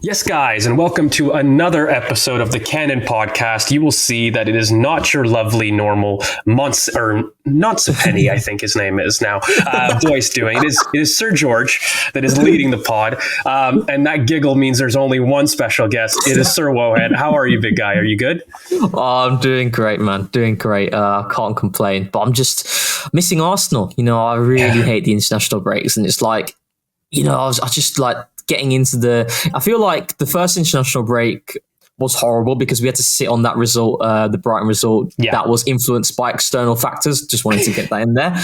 Yes, guys, and welcome to another episode of the Cannon Podcast. You will see that it is not your lovely, normal Penny, I think his name is now, voice doing. It is Sir George that is leading the pod, and that giggle means there's only one special guest. It is Sir Wohan. How are you, big guy? Are you good? Oh, I'm doing great, man. Doing great. I can't complain, but I'm just missing Arsenal. I really hate the international breaks, and it's like, I just like getting into I feel like the first international break was horrible because we had to sit on that result, the Brighton result, that was influenced by external factors. Just wanted to get that in there.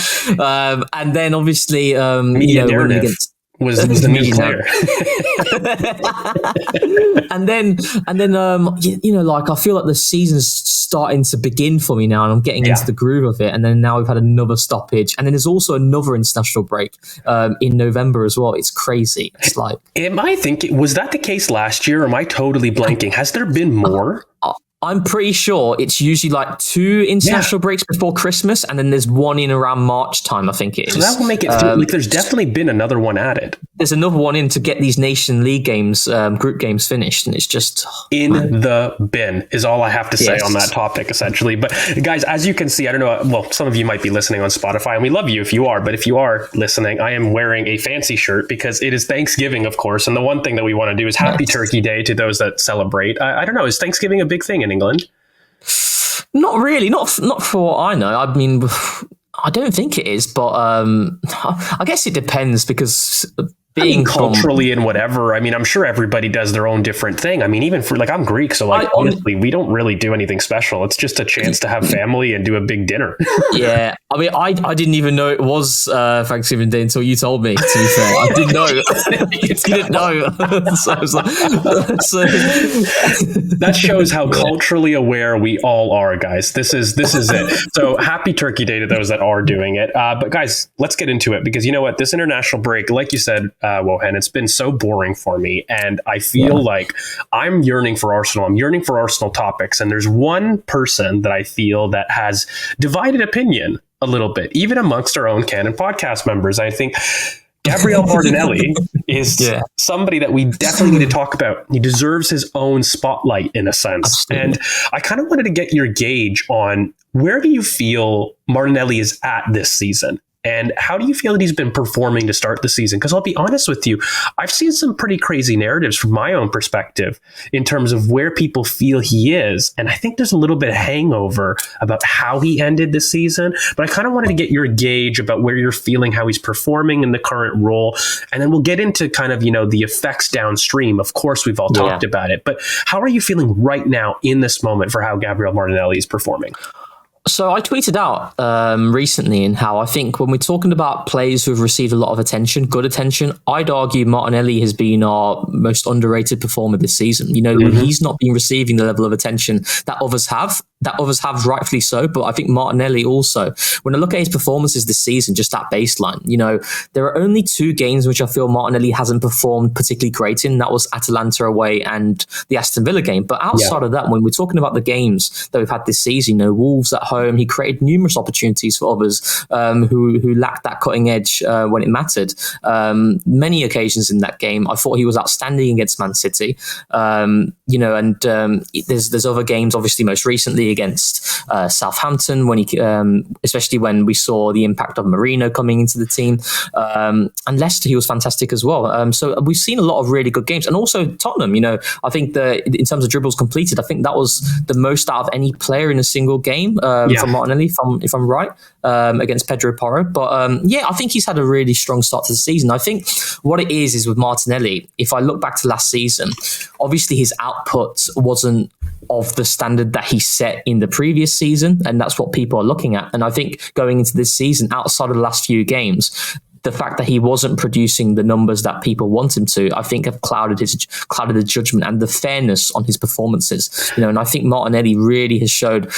And then obviously, media narrative was the new player. and then, like I feel like the season's starting to begin for me now, and I'm getting into the groove of it. And then now we've had another stoppage, and then there's also another international break in November as well. It's crazy. It's like, was that the case last year? Or am I totally blanking? Has there been more? I'm pretty sure it's usually like 2 international breaks before Christmas, and then there's one in around March time, I think it is. So that will make it like there's definitely been another one added. There's another one in to get these Nation League games, group games finished, and it's just the bin is all I have to say on that topic, essentially. But guys, as you can see, I don't know, well, some of you might be listening on Spotify, and we love you if you are, but if you are listening, I am wearing a fancy shirt because it is Thanksgiving, of course, and the one thing that we want to do is Happy Turkey Day to those that celebrate. I don't know, is Thanksgiving a big thing in England? Not really, not for what I know. I mean, I don't think it is, but I guess it depends because being culturally and whatever. I mean, I'm sure everybody does their own different thing. I mean, even for I'm Greek, so honestly, we don't really do anything special. It's just a chance to have family and do a big dinner. Yeah, I mean, I didn't even know it was Thanksgiving Day until you told me. To be fair, I didn't know. You didn't know. So I was like, that shows how culturally aware we all are, guys. This is it. So happy Turkey Day to those that are doing it. But guys, let's get into it because you know what? This international break, like you said, Wohan, it's been so boring for me, and I feel like I'm yearning for Arsenal. I'm yearning for Arsenal topics, and there's one person that I feel that has divided opinion a little bit, even amongst our own Cannon podcast members. I think Gabriel Martinelli is somebody that we definitely need to talk about. He deserves his own spotlight in a sense. Absolutely. And I kind of wanted to get your gauge on where do you feel Martinelli is at this season? And how do you feel that he's been performing to start the season? Because I'll be honest with you, I've seen some pretty crazy narratives from my own perspective in terms of where people feel he is. And I think there's a little bit of hangover about how he ended the season. But I kind of wanted to get your gauge about where you're feeling, how he's performing in the current role. And then we'll get into kind of, the effects downstream. Of course, we've all talked about it. But how are you feeling right now in this moment for how Gabriel Martinelli is performing? So I tweeted out recently in how I think when we're talking about players who have received a lot of attention, good attention, I'd argue Martinelli has been our most underrated performer this season. He's not been receiving the level of attention that others have. Rightfully so, but I think Martinelli also, when I look at his performances this season, just that baseline, there are only 2 games which I feel Martinelli hasn't performed particularly great in. That was Atalanta away and the Aston Villa game. But outside of that, when we're talking about the games that we've had this season, Wolves at home, he created numerous opportunities for others who lacked that cutting edge when it mattered. Many occasions in that game, I thought he was outstanding against Man City. There's other games, obviously most recently against Southampton, when he, especially when we saw the impact of Marino coming into the team, and Leicester, he was fantastic as well. So we've seen a lot of really good games, and also Tottenham. I think in terms of dribbles completed, I think that was the most out of any player in a single game for Martinelli, if I'm right, against Pedro Porro. But I think he's had a really strong start to the season. I think what it is with Martinelli, if I look back to last season, obviously his output wasn't of the standard that he set in the previous season, and that's what people are looking at. And I think going into this season, outside of the last few games, the fact that he wasn't producing the numbers that people want him to, I think have clouded the judgment and the fairness on his performances. And I think Martinelli really has showed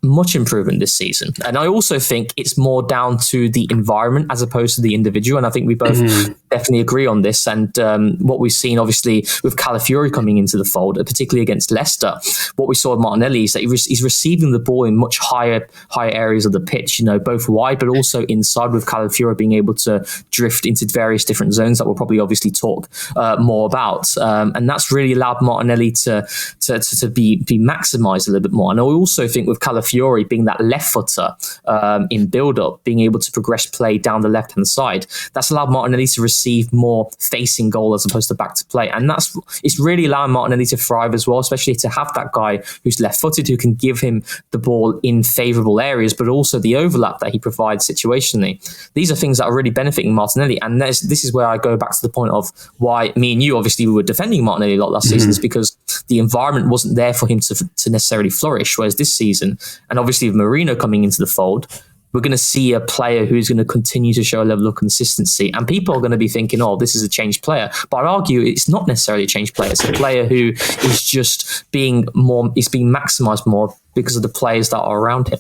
much improvement this season. And I also think it's more down to the environment as opposed to the individual. And I think we both definitely agree on this. And what we've seen, obviously, with Calafiori coming into the fold, particularly against Leicester, what we saw with Martinelli is that he's receiving the ball in much higher areas of the pitch, both wide, but also inside, with Calafiori being able to drift into various different zones that we'll probably obviously talk more about. And that's really allowed Martinelli to be maximised a little bit more. And I also think with Calafiori being that left footer in build-up, being able to progress play down the left-hand side, that's allowed Martinelli to receive more facing goal as opposed to back to play. And it's really allowing Martinelli to thrive as well, especially to have that guy who's left-footed who can give him the ball in favourable areas, but also the overlap that he provides situationally. These are things that are really benefiting Martinelli. And this is where I go back to the point of why me and you, obviously, we were defending Martinelli a lot last season, is because the environment wasn't there for him to necessarily flourish. Whereas this season, and obviously with Marino coming into the fold, we're going to see a player who's going to continue to show a level of consistency. And people are going to be thinking, oh, this is a changed player. But I'd argue it's not necessarily a changed player. It's a player who is just being maximised more because of the players that are around him.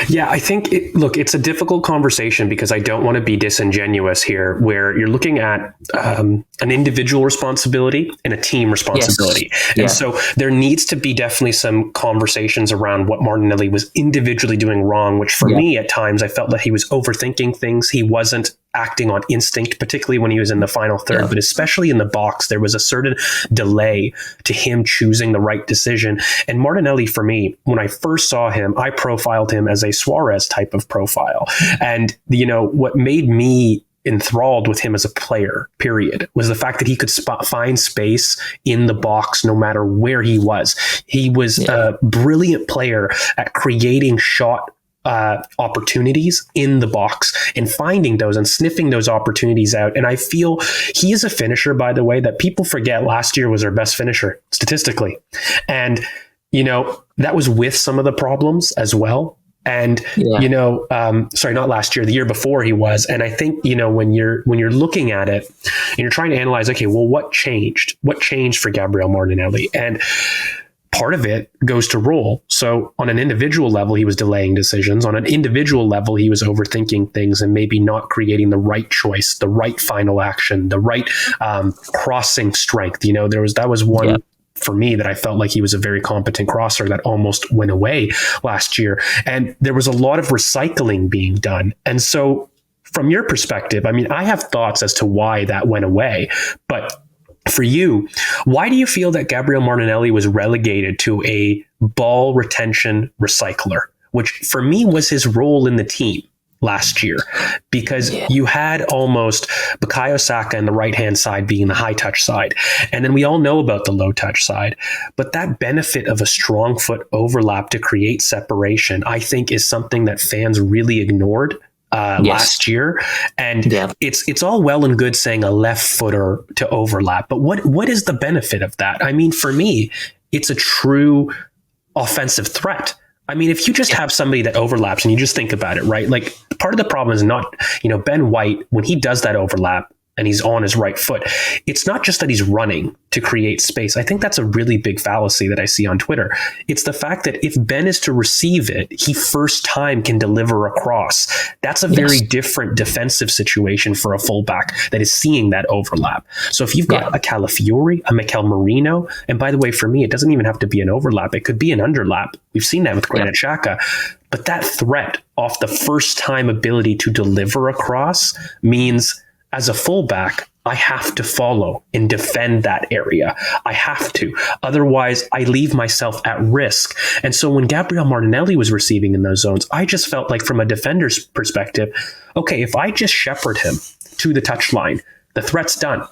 Yeah, I think, it's a difficult conversation because I don't want to be disingenuous here, where you're looking at an individual responsibility and a team responsibility. Yes. And so there needs to be definitely some conversations around what Martinelli was individually doing wrong, which for me at times I felt that he was overthinking things. He wasn't acting on instinct, particularly when he was in the final third, but especially in the box, there was a certain delay to him choosing the right decision. And Martinelli, for me, when I first saw him, I profiled him as a Suarez type of profile. And, what made me enthralled with him as a player, period, was the fact that he could find space in the box no matter where he was. He was a brilliant player at creating shot opportunities in the box and finding those and sniffing those opportunities out. And I feel he is a finisher, by the way, that people forget last year was our best finisher statistically. And, that was with some of the problems as well. And, sorry, not last year, the year before he was. And I think, when you're looking at it and you're trying to analyze, okay, well, what changed? What changed for Gabriel Martinelli? And part of it goes to role. So on an individual level, he was delaying decisions. On an individual level, he was overthinking things and maybe not creating the right choice, the right final action, the right crossing strength. That was one for me that I felt like he was a very competent crosser that almost went away last year. And there was a lot of recycling being done. And so from your perspective, I have thoughts as to why that went away, but for you, why do you feel that Gabriel Martinelli was relegated to a ball retention recycler, which for me was his role in the team last year? Because you had almost Bukayo Saka in the right-hand side being the high-touch side. And then we all know about the low-touch side. But that benefit of a strong foot overlap to create separation, I think, is something that fans really ignored last year. And it's all well and good saying a left footer to overlap, but what is the benefit of that? For me, it's a true offensive threat. If you just have somebody that overlaps and you just think about it, right? Like, part of the problem is not, Ben White, when he does that overlap and he's on his right foot, it's not just that he's running to create space. I think that's a really big fallacy that I see on Twitter. It's the fact that if Ben is to receive it, he first time can deliver across. That's a very different defensive situation for a fullback that is seeing that overlap. So if you've got a Calafiori, a Mikel Merino, and by the way, for me, it doesn't even have to be an overlap. It could be an underlap. We've seen that with Granit Xhaka. But that threat off the first time ability to deliver across means, as a fullback, I have to follow and defend that area. I have to. Otherwise, I leave myself at risk. And so when Gabriel Martinelli was receiving in those zones, I just felt like, from a defender's perspective, okay, if I just shepherd him to the touchline, the threat's done.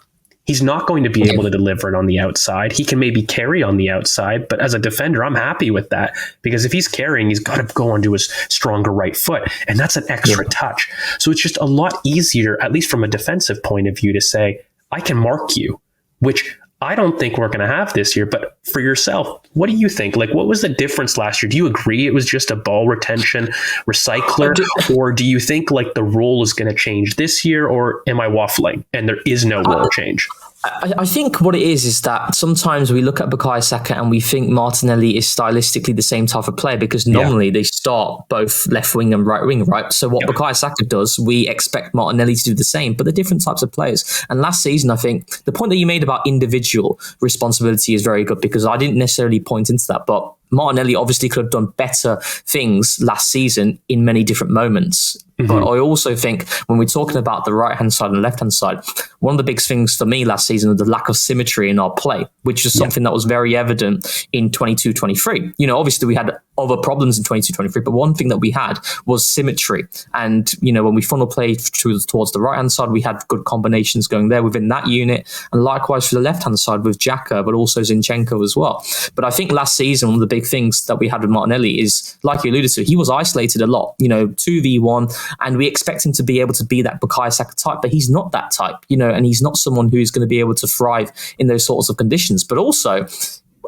He's not going to be able to deliver it on the outside. He can maybe carry on the outside, but as a defender, I'm happy with that, because if he's carrying, he's got to go onto his stronger right foot, and that's an extra touch. So it's just a lot easier, at least from a defensive point of view, to say, I can mark you, which I don't think we're going to have this year. But for yourself, what do you think? Like, what was the difference last year? Do you agree it was just a ball retention recycler? Or do you think like the role is going to change this year? Or am I waffling and there is no role change? I think what it is that sometimes we look at Bukayo Saka and we think Martinelli is stylistically the same type of player because normally they start both left wing and right wing, right? So what Bukayo Saka does, we expect Martinelli to do the same, but they're different types of players. And last season, I think the point that you made about individual responsibility is very good because I didn't necessarily point into that, but Martinelli obviously could have done better things last season in many different moments. But I also think when we're talking about the right-hand side and the left-hand side, one of the big things for me last season was the lack of symmetry in our play, which is something that was very evident in 22-23. You know, obviously we had other problems in 22-23, but one thing that we had was symmetry. And, you know, when we funnel played towards the right-hand side, we had good combinations going there within that unit. And likewise for the left-hand side with Xhaka, but also Zinchenko as well. But I think last season, one of the big things that we had with Martinelli is, like you alluded to, he was isolated a lot, you know, 2v1, and we expect him to be able to be that Bukayo Saka type, but he's not that type, you know, and he's not someone who's going to be able to thrive in those sorts of conditions. But also,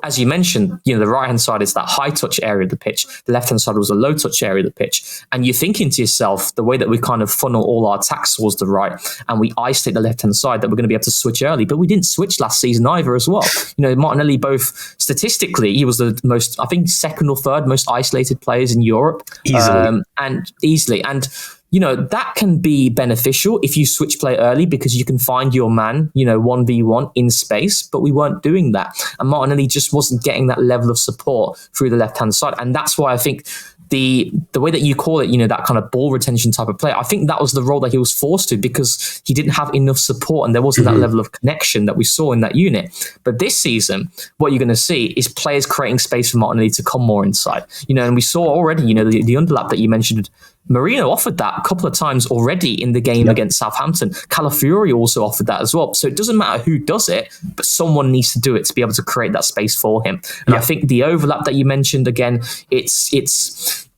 as you mentioned, you know, the right-hand side is that high-touch area of the pitch. The left-hand side was a low-touch area of the pitch. And you're thinking to yourself, the way that we kind of funnel all our attacks towards the right and we isolate the left-hand side, that we're going to be able to switch early. But we didn't switch last season either as well. You know, Martinelli, both statistically, he was the most, I think, second or third most isolated players in Europe. Easily. And you know, that can be beneficial if you switch play early because you can find your man, you know, 1v1 in space, but we weren't doing that. And Martinelli just wasn't getting that level of support through the left-hand side. And that's why I think the way that you call it, you know, that kind of ball retention type of player, I think that was the role that he was forced to because he didn't have enough support and there wasn't that level of connection that we saw in that unit. But this season, what you're going to see is players creating space for Martinelli to come more inside. You know, and we saw already, you know, the underlap that you mentioned, Marino offered that a couple of times already in the game against Southampton. Calafiori also offered that as well. So it doesn't matter who does it, but someone needs to do it to be able to create that space for him. And I think the overlap that you mentioned, again, it's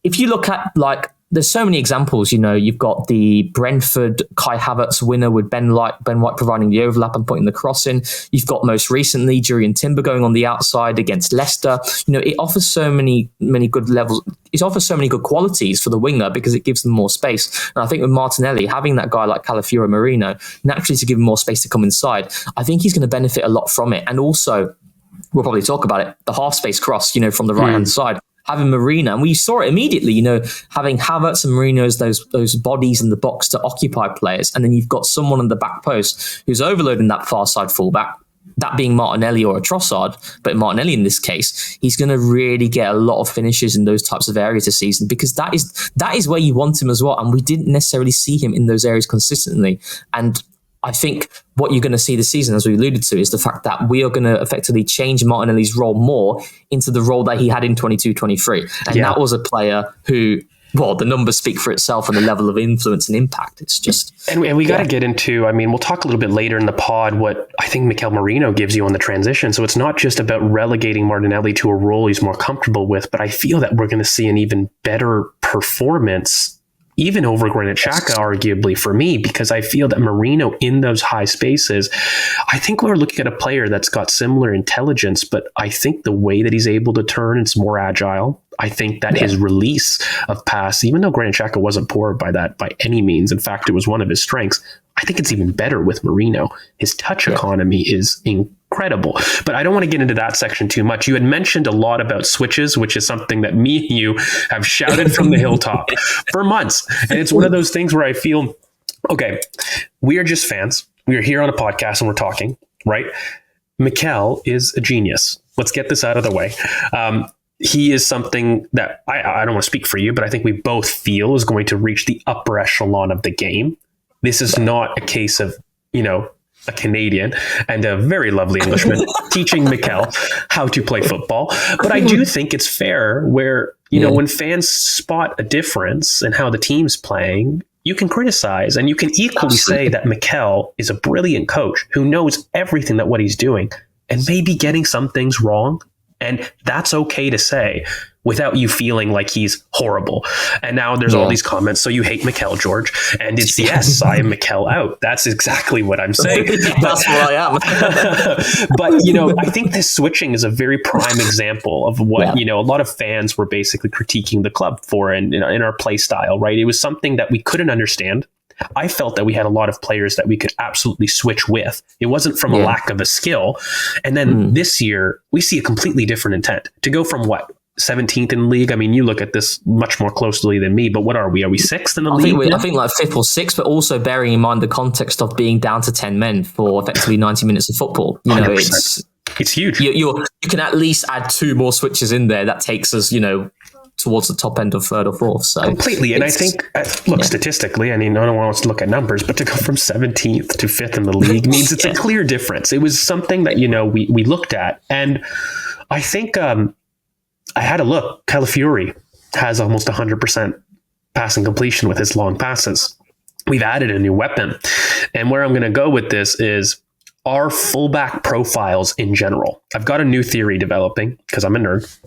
if you look at like, there's so many examples, you know, you've got the Brentford Kai Havertz winner with Ben White providing the overlap and putting the cross in. You've got most recently Jurriën Timber going on the outside against Leicester. You know, it offers so many good levels. It offers so many good qualities for the winger because it gives them more space. And I think with Martinelli, having that guy like Calafiori Marino, naturally to give him more space to come inside, I think he's going to benefit a lot from it. And also, we'll probably talk about it, the half space cross, you know, from the right-hand side. Having Marino, and we saw it immediately, you know, having Havertz and Marino as those bodies in the box to occupy players, and then you've got someone on the back post who's overloading that far side fullback, that being Martinelli or a Trossard, but Martinelli in this case, he's going to really get a lot of finishes in those types of areas this season because that is where you want him as well, and we didn't necessarily see him in those areas consistently. And I think what you're going to see this season, as we alluded to, is the fact that we are going to effectively change Martinelli's role more into the role that he had in 22-23. And that was a player who, well, the numbers speak for itself and the level of influence and impact. It's just... And we got to get into, I mean, we'll talk a little bit later in the pod what I think Mikel Merino gives you on the transition. So it's not just about relegating Martinelli to a role he's more comfortable with, but I feel that we're going to see an even better performance even over Granit Xhaka, arguably, for me, because I feel that Marino in those high spaces, I think we're looking at a player that's got similar intelligence, but I think the way that he's able to turn, it's more agile. I think that his release of pass, even though Granit Xhaka wasn't poor by that by any means, in fact, it was one of his strengths, I think it's even better with Marino. His touch economy is incredible. But I don't want to get into that section too much. You had mentioned a lot about switches, which is something that me and you have shouted from the hilltop for months. And it's one of those things where I feel, okay, we are just fans. We are here on a podcast and we're talking, right? Mikel is a genius. Let's get this out of the way. He is something that I don't want to speak for you, but I think we both feel is going to reach the upper echelon of the game. This is not a case of, you know, a Canadian and a very lovely Englishman teaching Mikel how to play football. But I do think it's fair where, you know, when fans spot a difference in how the team's playing, you can criticize and you can equally say that Mikel is a brilliant coach who knows everything that what he's doing and maybe getting some things wrong. And that's okay to say without you feeling like he's horrible. And now there's all these comments. So you hate Mikel, George. And it's yes, I am Mikel out. That's exactly what I'm saying. That's what I am. But, you know, I think this switching is a very prime example of what, you know, a lot of fans were basically critiquing the club for in our play style, right? It was something that we couldn't understand. I felt that we had a lot of players that we could absolutely switch with. It wasn't from a lack of a skill. And then this year, we see a completely different intent to go from 17th in the league. I mean, you look at this much more closely than me, but what are we? Are we 6th in the league? I think like 5th or 6th, but also bearing in mind the context of being down to 10 men for effectively 90 minutes of football. You know, 100%. It's huge. You can at least add 2 more switches in there. That takes us, towards the top end of 3rd or 4th. So completely. And I think, statistically, I mean, no one wants to look at numbers, but to go from 17th to 5th in the league means it's a clear difference. It was something that, we looked at. And I think I had a look. Calafiori has almost 100% passing completion with his long passes. We've added a new weapon. And where I'm going to go with this is our fullback profiles in general. I've got a new theory developing because I'm a nerd.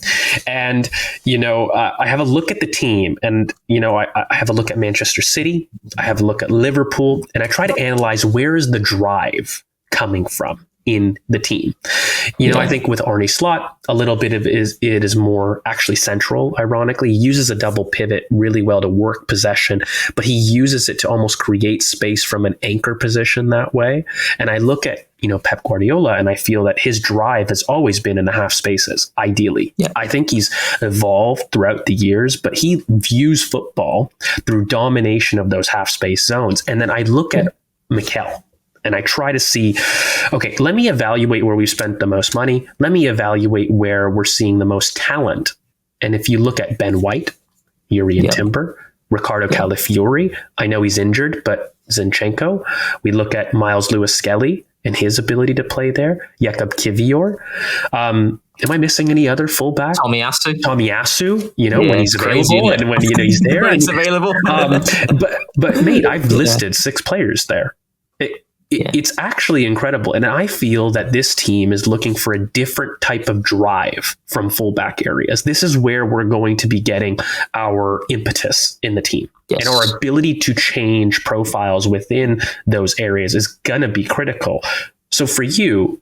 And, I have a look at the team and, I have a look at Manchester City. I have a look at Liverpool, and I try to analyze where is the drive coming from in the team. I think with Arne Slot, a little bit of it is more actually central. Ironically, he uses a double pivot really well to work possession, but he uses it to almost create space from an anchor position that way. And I look at, Pep Guardiola, and I feel that his drive has always been in the half spaces, ideally. Yeah. I think he's evolved throughout the years, but he views football through domination of those half space zones. And then I look at Mikel, and I try to see, okay, let me evaluate where we've spent the most money. Let me evaluate where we're seeing the most talent. And if you look at Ben White, Jurrien Timber, Ricardo Calafiori, I know he's injured, but Zinchenko. We look at Miles Lewis-Skelly and his ability to play there. Jakub Kivior. Am I missing any other fullback? Tommy Asu, when he's available and when he's there. When he's available. But mate, I've listed 6 players there. It's actually incredible. And I feel that this team is looking for a different type of drive from fullback areas. This is where we're going to be getting our impetus in the team. Yes. And our ability to change profiles within those areas is going to be critical. So for you,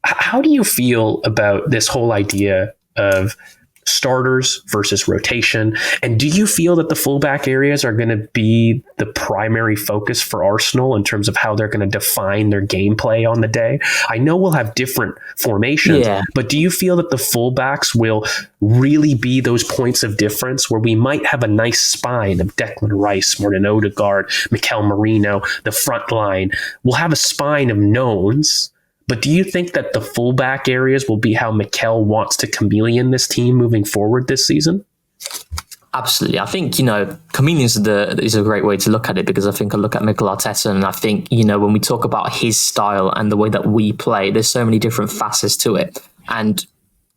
how do you feel about this whole idea of starters versus rotation? And do you feel that the fullback areas are going to be the primary focus for Arsenal in terms of how they're going to define their gameplay on the day? I know we'll have different formations, but do you feel that the fullbacks will really be those points of difference where we might have a nice spine of Declan Rice, Martin Odegaard, Mikel Merino, the front line? We'll have a spine of knowns. But do you think that the fullback areas will be how Mikel wants to chameleon this team moving forward this season? Absolutely. I think, chameleon is a great way to look at it, because I think I look at Mikel Arteta and I think, when we talk about his style and the way that we play, there's so many different facets to it. And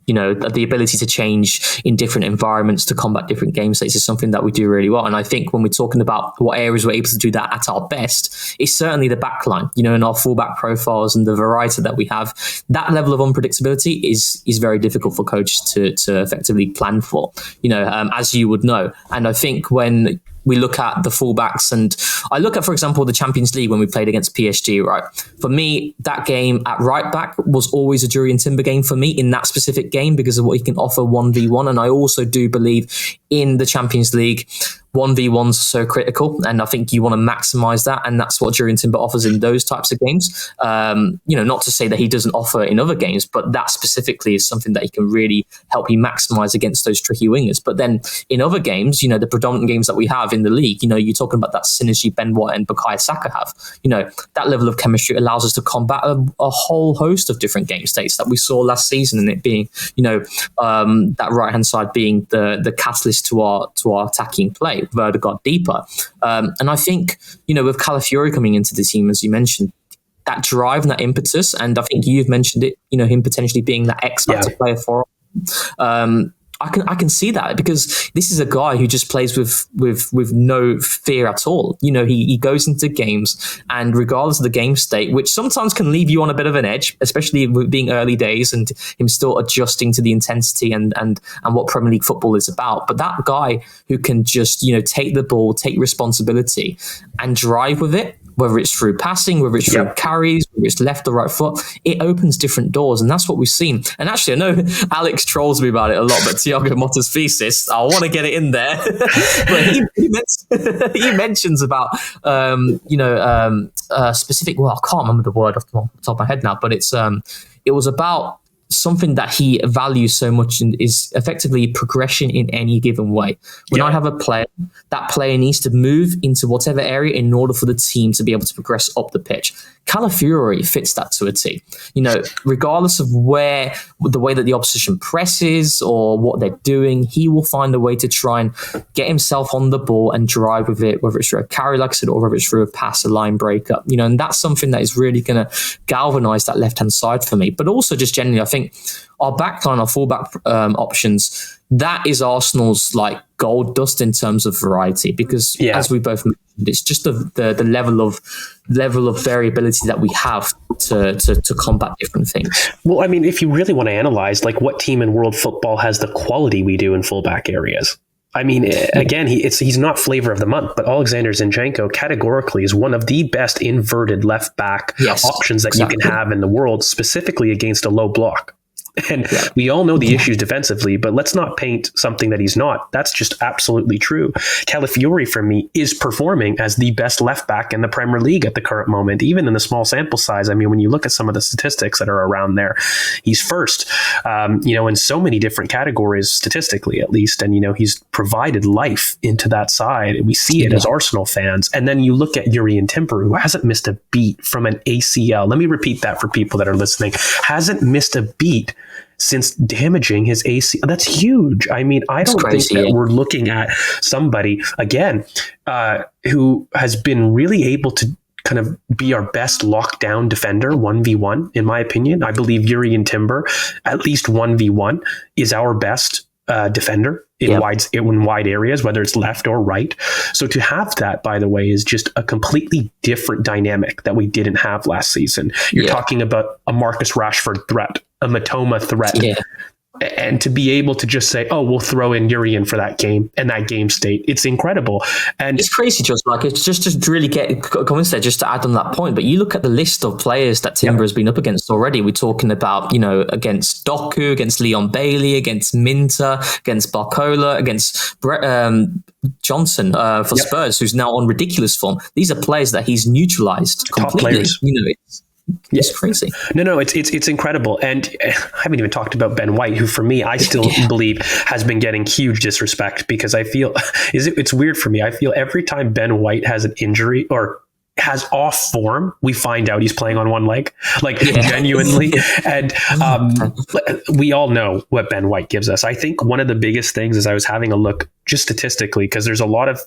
the ability to change in different environments to combat different game states is something that we do really well. And I think when we're talking about what areas we're able to do that at our best, it's certainly the back line, in our fullback profiles and the variety that we have. That level of unpredictability is very difficult for coaches to effectively plan for, as you would know. And I think when we look at the fullbacks, and I look at, for example, the Champions League when we played against PSG, right? For me, that game at right back was always a Jurrien Timber game for me in that specific game because of what he can offer 1v1. And I also do believe in the Champions League, 1v1s are so critical, and I think you want to maximize that, and that's what Jurrien Timber offers in those types of games. Not to say that he doesn't offer in other games, but that specifically is something that he can really help you maximize against those tricky wingers. But then in other games, the predominant games that we have in the league, you're talking about that synergy Ben White and Bukayo Saka have. That level of chemistry allows us to combat a whole host of different game states that we saw last season, and it being, that right hand side being the catalyst to our attacking play. Odegaard deeper. And I think, with Calafiori coming into the team, as you mentioned, that drive and that impetus, and I think you've mentioned it, him potentially being that X-factor player for I can see that, because this is a guy who just plays with no fear at all. He goes into games, and regardless of the game state, which sometimes can leave you on a bit of an edge, especially with being early days and him still adjusting to the intensity and what Premier League football is about. But that guy who can just, take the ball, take responsibility and drive with it, whether it's through passing, whether it's through carries, whether it's left or right foot, it opens different doors. And that's what we've seen. And actually, I know Alex trolls me about it a lot, but Thiago Motta's thesis, I want to get it in there. But he mentions about, specific, well, I can't remember the word off the top of my head now, but it was about something that he values so much and is effectively progression in any given way. When I have a player, that player needs to move into whatever area in order for the team to be able to progress up the pitch. Calafiori fits that to a T. Regardless of the way that the opposition presses or what they're doing, he will find a way to try and get himself on the ball and drive with it, whether it's through a carry, like I said, or whether it's through a pass, a line breakup. And that's something that is really going to galvanize that left-hand side for me. But also just generally, I think our backline, our fullback options, that is Arsenal's like gold dust in terms of variety, because as we both mentioned, it's just the level of variability that we have to combat different things. Well, I mean, if you really want to analyze, like, what team in world football has the quality we do in fullback areas? I mean, again, he's not flavor of the month, but Alexander Zinchenko categorically is one of the best inverted left back options that you can have in the world, specifically against a low block. And we all know the issues defensively, but let's not paint something that he's not. That's just absolutely true. Calafiori, for me, is performing as the best left back in the Premier League at the current moment, even in the small sample size. I mean, when you look at some of the statistics that are around there, he's first, in so many different categories, statistically at least. And, he's provided life into that side. We see it as Arsenal fans. And then you look at Jurrien Timber, who hasn't missed a beat from an ACL. Let me repeat that for people that are listening. Hasn't missed a beat since damaging his AC. That's huge. I mean, I don't think that we're looking at somebody, again, who has been really able to kind of be our best lockdown defender 1v1, in my opinion. I believe Jurrien Timber, at least 1v1, is our best defender in wide areas, whether it's left or right. So to have that, by the way, is just a completely different dynamic that we didn't have last season. You're talking about a Marcus Rashford threat, a Matoma threat. And to be able to just say, we'll throw in Jurrien for that game and that game state, it's incredible. And it's crazy, just like, it's just to really get comments there, just to add on that point. But you look at the list of players that Timber has been up against already. We're talking about, against Doku, against Leon Bailey, against Minter, against Barcola, against Johnson for Spurs, who's now on ridiculous form. These are players that he's neutralized completely. Top players. It's crazy. No, it's incredible. And I haven't even talked about Ben White, who for me, I still believe has been getting huge disrespect, because I feel it's weird for me. I feel every time Ben White has an injury or has off form, we find out he's playing on one leg, genuinely. And we all know what Ben White gives us. I think one of the biggest things is I was having a look just statistically, because there's a lot of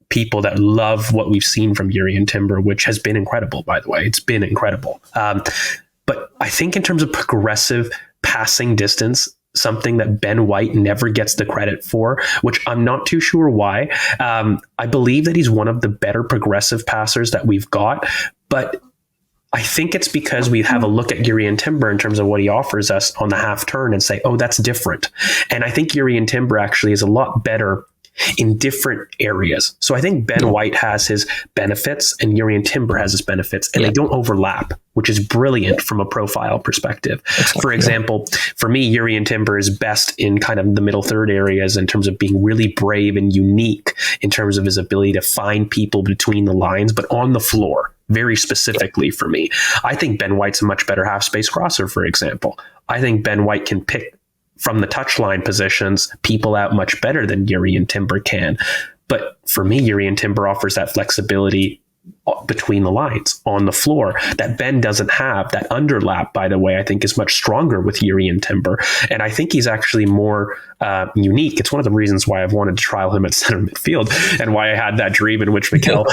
people that love what we've seen from Jurrien Timber, which has been incredible, by the way. It's been incredible. But I think in terms of progressive passing distance, something that Ben White never gets the credit for, which I'm not too sure why. I believe that he's one of the better progressive passers that we've got, but I think it's because we have a look at Jurrien Timber in terms of what he offers us on the half turn and say, that's different. And I think Jurrien Timber actually is a lot better in different areas. So I think Ben White has his benefits and Jurrien Timber has his benefits, and they don't overlap, which is brilliant from a profile perspective. For example, for me, Jurrien Timber is best in kind of the middle third areas in terms of being really brave and unique in terms of his ability to find people between the lines, but on the floor, very specifically for me. I think Ben White's a much better half space crosser, for example. I think Ben White can pick from the touchline positions people out much better than Jurrien Timber can. But for me, Jurrien Timber offers that flexibility between the lines on the floor that Ben doesn't have. That underlap, by the way, I think is much stronger with Jurrien Timber. And I think he's actually more unique. It's one of the reasons why I've wanted to trial him at center midfield and why I had that dream in which Mikel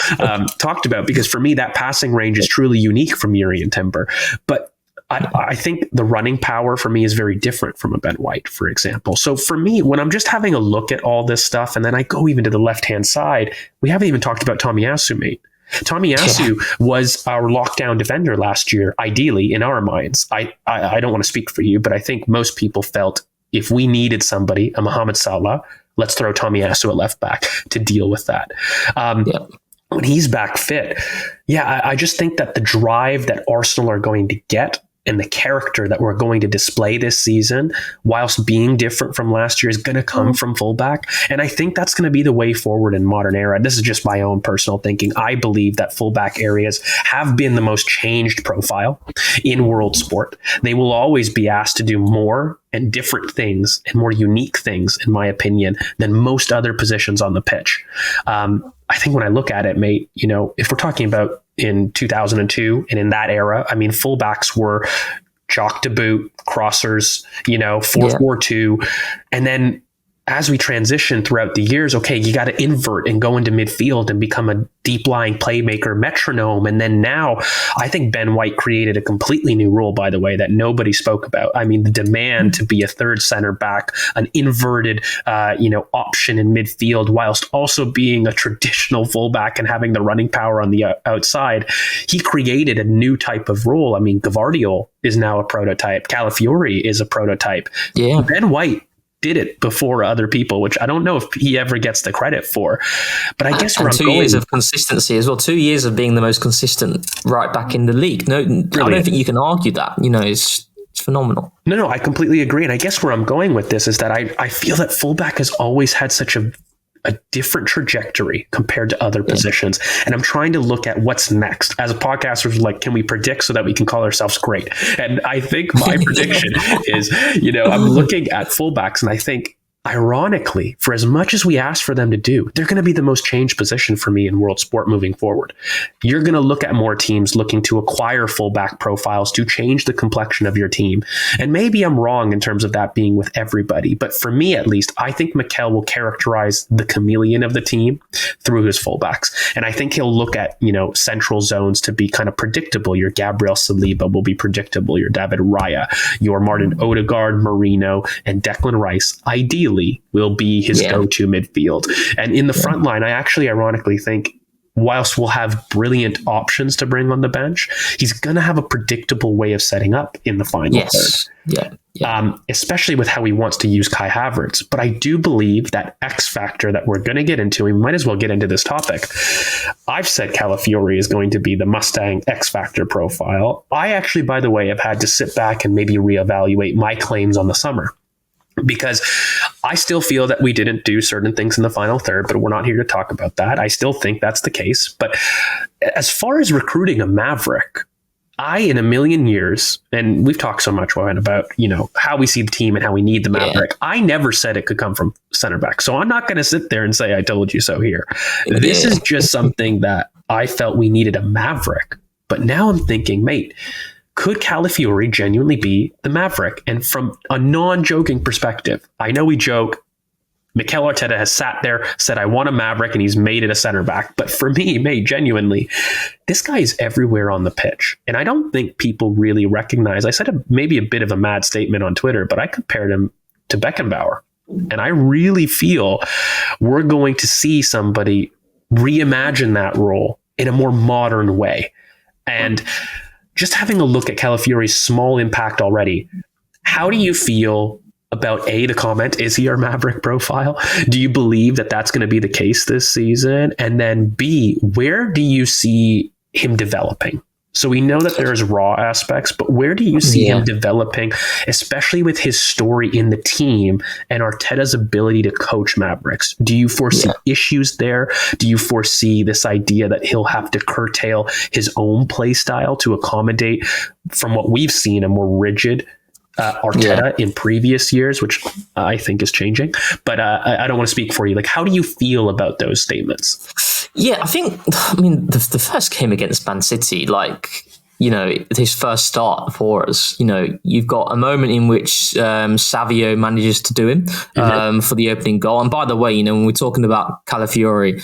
talked about, because for me, that passing range is truly unique from Jurrien Timber. But I think the running power for me is very different from a Ben White, for example. So for me, when I'm just having a look at all this stuff, and then I go even to the left-hand side, we haven't even talked about Tomiyasu, mate. Tomiyasu was our lockdown defender last year, ideally, in our minds. I don't want to speak for you, but I think most people felt if we needed somebody, a Mohamed Salah, let's throw Tomiyasu at left back to deal with that. when he's back fit, I just think that the drive that Arsenal are going to get and the character that we're going to display this season, whilst being different from last year, is going to come from fullback. And I think that's going to be the way forward in modern era. This is just my own personal thinking. I believe that fullback areas have been the most changed profile in world sport. They will always be asked to do more and different things and more unique things, in my opinion, than most other positions on the pitch. I think when I look at it, mate, if we're talking about in 2002 and in that era, I mean, fullbacks were jock to boot, crossers, 4-4-2. And then as we transition throughout the years, okay, you got to invert and go into midfield and become a deep lying playmaker, metronome. And then now I think Ben White created a completely new role, by the way, that nobody spoke about. I mean, the demand to be a third center back, an inverted, option in midfield, whilst also being a traditional fullback and having the running power on the outside. He created a new type of role. I mean, Gavardiol is now a prototype. Calafiori is a prototype. Yeah. Ben White did it before other people, which I don't know if he ever gets the credit for. But I guess and 2 years of consistency as well. 2 years of being the most consistent right back in the league. No, brilliant. I don't think you can argue that. It's phenomenal. No, I completely agree. And I guess where I'm going with this is that I feel that fullback has always had such a different trajectory compared to other positions. And I'm trying to look at what's next. As a podcaster, like, can we predict so that we can call ourselves great? And I think my prediction is, I'm looking at fullbacks and I think, ironically, for as much as we ask for them to do, they're going to be the most changed position for me in world sport moving forward. You're going to look at more teams looking to acquire fullback profiles to change the complexion of your team. And maybe I'm wrong in terms of that being with everybody, but for me at least, I think Mikel will characterize the chameleon of the team through his fullbacks. And I think he'll look at, central zones to be kind of predictable. Your Gabriel Saliba will be predictable. Your David Raya, your Martin Odegaard, Marino, and Declan Rice, ideally, will be his go-to midfield. And in the front line, I actually ironically think, whilst we'll have brilliant options to bring on the bench, he's going to have a predictable way of setting up in the final third. Especially with how he wants to use Kai Havertz. But I do believe that X factor that we're going to get into, we might as well get into this topic. I've said Calafiori is going to be the Mustang X factor profile. I actually, by the way, have had to sit back and maybe reevaluate my claims on the summer, because I still feel that we didn't do certain things in the final third, but we're not here to talk about that. I still think that's the case. But as far as recruiting a Maverick, in a million years, and we've talked so much, Ryan, about, how we see the team and how we need the Maverick. I never said it could come from center back. So I'm not going to sit there and say, I told you so here. This is just something that I felt we needed a Maverick. But now I'm thinking, mate, could Calafiori genuinely be the Maverick? And from a non-joking perspective, I know we joke, Mikel Arteta has sat there, said, I want a Maverick, and he's made it a center back. But for me, mate, genuinely, this guy is everywhere on the pitch. And I don't think people really recognize, I said maybe a bit of a mad statement on Twitter, but I compared him to Beckenbauer. And I really feel we're going to see somebody reimagine that role in a more modern way. And just having a look at Calafiori's small impact already, how do you feel about the comment, is he our Maverick profile? Do you believe that that's going to be the case this season? And then B, where do you see him developing? So we know that there's raw aspects, but where do you see him developing, especially with his story in the team and Arteta's ability to coach Mavericks? Do you foresee issues there? Do you foresee this idea that he'll have to curtail his own play style to accommodate, from what we've seen, a more rigid Arteta in previous years, which I think is changing? But I don't want to speak for you. Like, how do you feel about those statements? Yeah, the first game against Man City, his first start for us, you've got a moment in which Savio manages to do him for the opening goal. And by the way, when we're talking about Calafiori,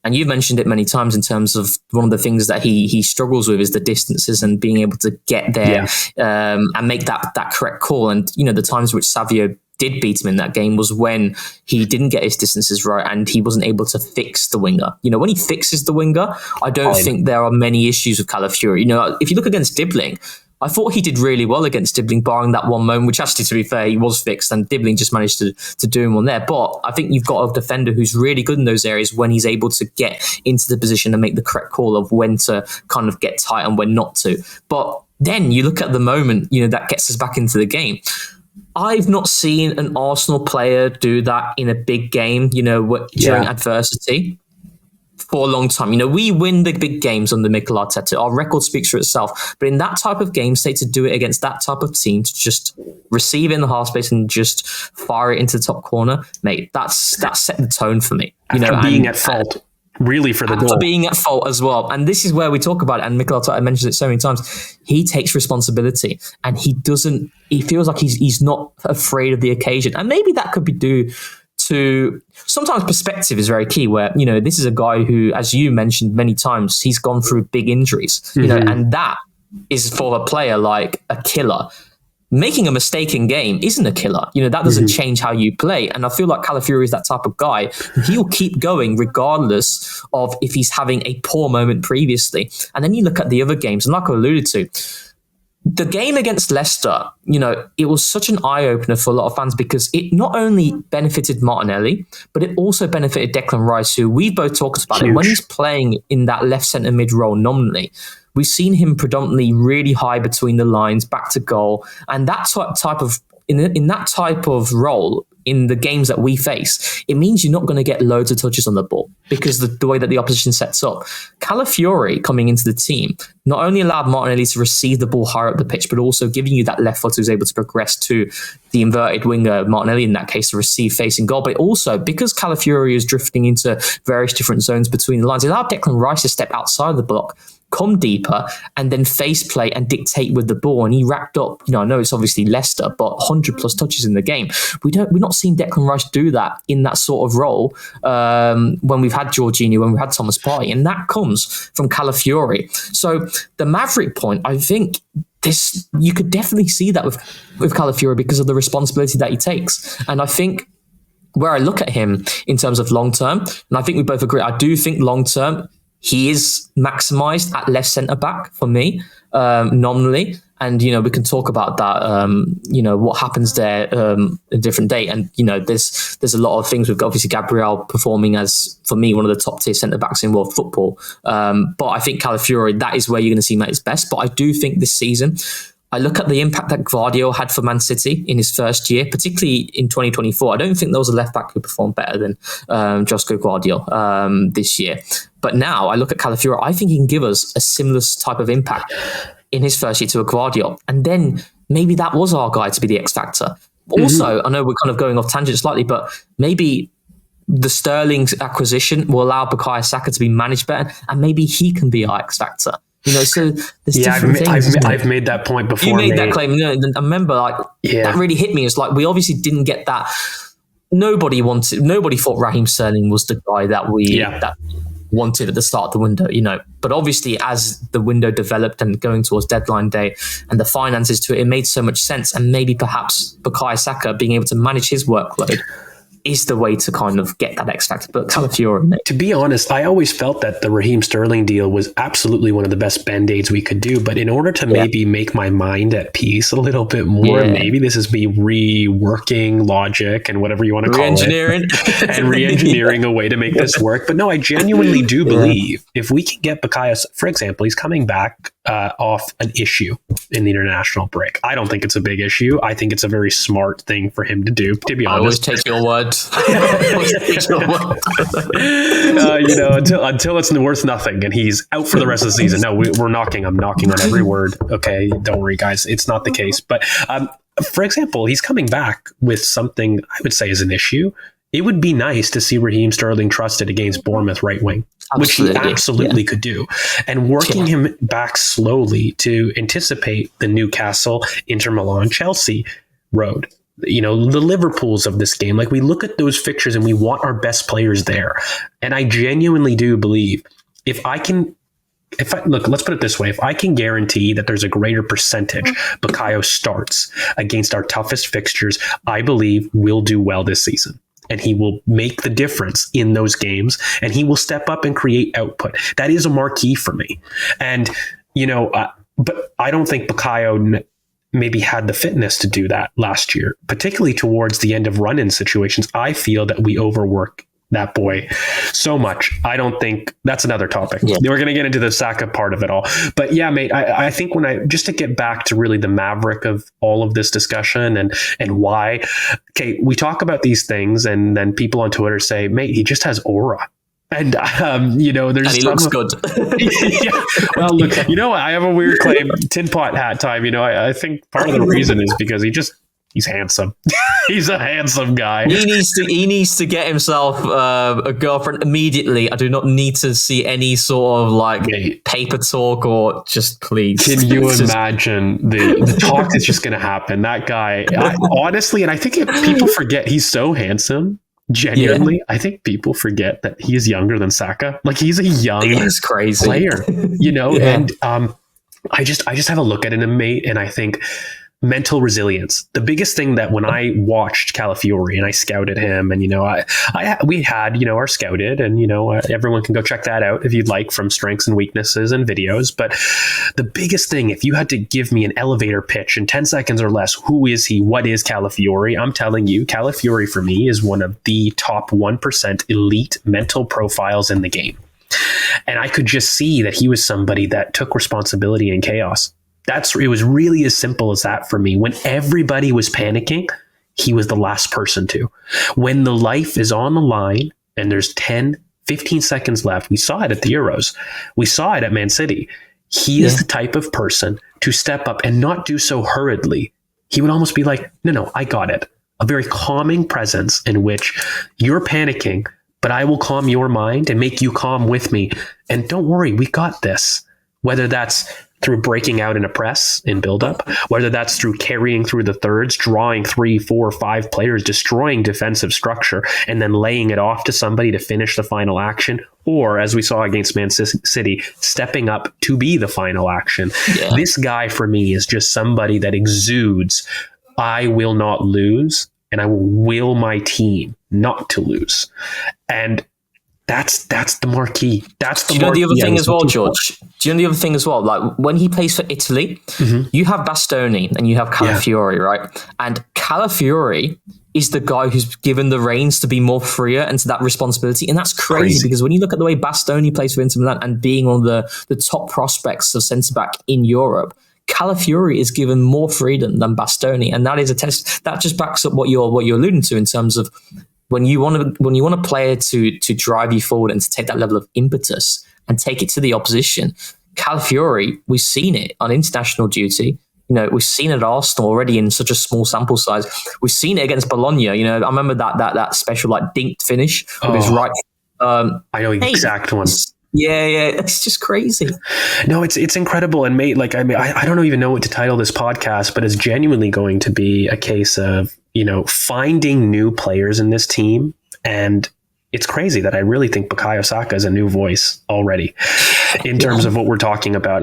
and you've mentioned it many times in terms of one of the things that he struggles with is the distances and being able to get there and make that correct call. And, the times which Savio did beat him in that game was when he didn't get his distances right and he wasn't able to fix the winger. When he fixes the winger, I don't think there are many issues with Calafiori. If you look against Dibbling, I thought he did really well against Dibbling, barring that one moment, which actually, to be fair, he was fixed and Dibbling just managed to do him on there. But I think you've got a defender who's really good in those areas when he's able to get into the position and make the correct call of when to kind of get tight and when not to. But then you look at the moment, that gets us back into the game. I've not seen an Arsenal player do that in a big game, during adversity for a long time. We win the big games under Mikel Arteta. Our record speaks for itself. But in that type of game, say to do it against that type of team, to just receive it in the half space and just fire it into the top corner, mate, that's set the tone for me. After being at fault. Really for the goal. After being at fault as well. And this is where we talk about it. And Mikel Arteta mentions it so many times. He takes responsibility and he feels like he's not afraid of the occasion. And maybe that could be due to sometimes perspective is very key where, this is a guy who, as you mentioned many times, he's gone through big injuries, and that is for a player like a killer. Making a mistake in game isn't a killer. That doesn't change how you play. And I feel like Calafiori is that type of guy. He'll keep going regardless of if he's having a poor moment previously. And then you look at the other games, and like I alluded to, the game against Leicester, it was such an eye-opener for a lot of fans because it not only benefited Martinelli, but it also benefited Declan Rice, who we've both talked about. And when he's playing in that left centre mid role nominally, we've seen him predominantly really high between the lines, back to goal. And that type of in that type of role, in the games that we face, it means you're not going to get loads of touches on the ball because the way that the opposition sets up. Calafiori coming into the team not only allowed Martinelli to receive the ball higher up the pitch, but also giving you that left foot who's able to progress to the inverted winger, Martinelli in that case, to receive facing goal. But also, because Calafiori is drifting into various different zones between the lines, it allowed Declan Rice to step outside the block, come deeper, and then face play and dictate with the ball. And he racked up, I know it's obviously Leicester, but 100 plus touches in the game. We're not seeing Declan Rice do that in that sort of role when we've had Jorginho, when we've had Thomas Partey, and that comes from Calafiori. So the Maverick point, I think you could definitely see that with Calafiori because of the responsibility that he takes. And I think where I look at him in terms of long term, and I think we both agree, I do think long term, he is maximised at left centre back for me, nominally. And, we can talk about that, what happens there a different day. And, there's a lot of things. We've got obviously Gabriel performing as, for me, one of the top tier centre backs in world football. But I think Calafiori, that is where you're going to see him at his best. But I do think this season, I look at the impact that Guardiola had for Man City in his first year, particularly in 2024. I don't think there was a left back who performed better than Josko Guardiola this year. But now I look at Calafiori, I think he can give us a similar type of impact in his first year to a Guardiola. And then maybe that was our guy to be the X factor. Also, I know we're kind of going off tangent slightly, but maybe the Sterling's acquisition will allow Bukayo Saka to be managed better, and maybe he can be our X factor. So there's different things. I've made that point before. You made that claim. I remember, that really hit me. It's like we obviously didn't get that. Nobody thought Raheem Sterling was the guy that that wanted at the start of the window. But obviously, as the window developed and going towards deadline day and the finances to it made so much sense. And maybe perhaps Bukayo Saka being able to manage his workload is the way to kind of get that X factor. But Calafiori, to be honest, I always felt that the Raheem Sterling deal was absolutely one of the best band-aids we could do. But in order to maybe make my mind at peace a little bit more, maybe this is me reworking logic and whatever you want to call it, and re-engineering a way to make this work. But no, I genuinely do believe if we can get Bukayo, for example, he's coming back off an issue in the international break. I don't think it's a big issue. I think it's a very smart thing for him to do, to be honest. I always take your word. Until it's worth nothing and he's out for the rest of the season. No, I'm knocking on every word. Okay, don't worry, guys. It's not the case. But for example, he's coming back with something I would say is an issue. It would be nice to see Raheem Sterling trusted against Bournemouth right wing, which he absolutely could do. And working him back slowly to anticipate the Newcastle, Inter Milan, Chelsea road. The Liverpools of this game. Like, we look at those fixtures and we want our best players there. And I genuinely do believe look, let's put it this way. If I can guarantee that there's a greater percentage Bukayo starts against our toughest fixtures, I believe we'll do well this season. And he will make the difference in those games, and he will step up and create output. That is a marquee for me. And, But I don't think Bukayo maybe had the fitness to do that last year, particularly towards the end of run-in situations. I feel that we overwork that boy so much. I don't think that's another topic. Yeah. We're going to get into the Saka part of it all. But yeah, mate, I think just to get back to really the maverick of all of this discussion and why, okay, we talk about these things and then people on Twitter say, mate, he just has aura. And, there's... And he looks good. Yeah. Well, look, I have a weird claim, tin pot hat time. I think part of the reason is because he's handsome. He's a handsome guy. He needs to get himself a girlfriend immediately. I do not need to see any sort of paper talk or just please. Can you imagine the talk that's just going to happen? That guy, honestly, and I think people forget he's so handsome. Genuinely, yeah. I think people forget that he is younger than Saka. Like he's a young crazy player, yeah. And I just have a look at him, mate, and I think mental resilience. The biggest thing that when I watched Calafiori and I scouted him, and we had our scouted, and everyone can go check that out if you'd like from strengths and weaknesses and videos. But the biggest thing, if you had to give me an elevator pitch in 10 seconds or less, who is he? What is Calafiori? I'm telling you, Calafiori for me is one of the top 1% elite mental profiles in the game. And I could just see that he was somebody that took responsibility in chaos. It was really as simple as that for me. When everybody was panicking, he was the last person to. When the life is on the line and there's 10, 15 seconds left, we saw it at the Euros. We saw it at Man City. He is the type of person to step up and not do so hurriedly. He would almost be like, no, I got it. A very calming presence in which you're panicking, but I will calm your mind and make you calm with me. And don't worry, we got this. Whether that's through breaking out in a press in build-up, whether that's through carrying through the thirds, drawing 3, 4, 5 players, destroying defensive structure, and then laying it off to somebody to finish the final action, or, as we saw against Man City, stepping up to be the final action. Yeah. This guy, for me, is just somebody that exudes, I will not lose, and I will will my team not to lose. And that's the marquee. That's the the other thing as well, George? Do you know the other thing as well? Like when he plays for Italy, you have Bastoni and you have Calafiori, right? And Calafiori is the guy who's given the reins to be more freer and to that responsibility. And that's crazy. Because when you look at the way Bastoni plays for Inter Milan and being one of the top prospects of centre-back in Europe, Calafiori is given more freedom than Bastoni. And that is a test that just backs up what you're alluding to in terms of when you want a player to drive you forward and to take that level of impetus and take it to the opposition. Calafiori, we've seen it on international duty. We've seen it at Arsenal already in such a small sample size. We've seen it against Bologna. I remember that special dinked finish with his right. I know the exact one. Yeah, it's just crazy. No, it's incredible. And mate, I don't even know what to title this podcast, but it's genuinely going to be a case of finding new players in this team. And it's crazy that I really think Bukayo Saka is a new voice already in terms of what we're talking about.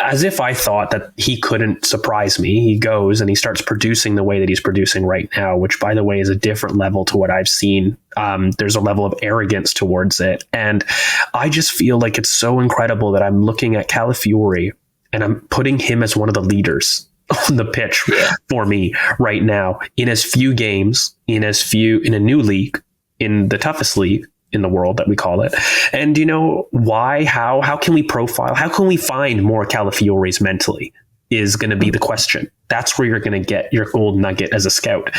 As if I thought that he couldn't surprise me. He goes and he starts producing the way that he's producing right now, which, by the way, is a different level to what I've seen. There's a level of arrogance towards it. And I just feel like it's so incredible that I'm looking at Calafiori and I'm putting him as one of the leaders on the pitch for me right now in as few games, in a new league, in the toughest league in the world that we call it. And why, how can we profile, how can we find more Calafioris mentally is going to be the question. That's where you're going to get your gold nugget as a scout.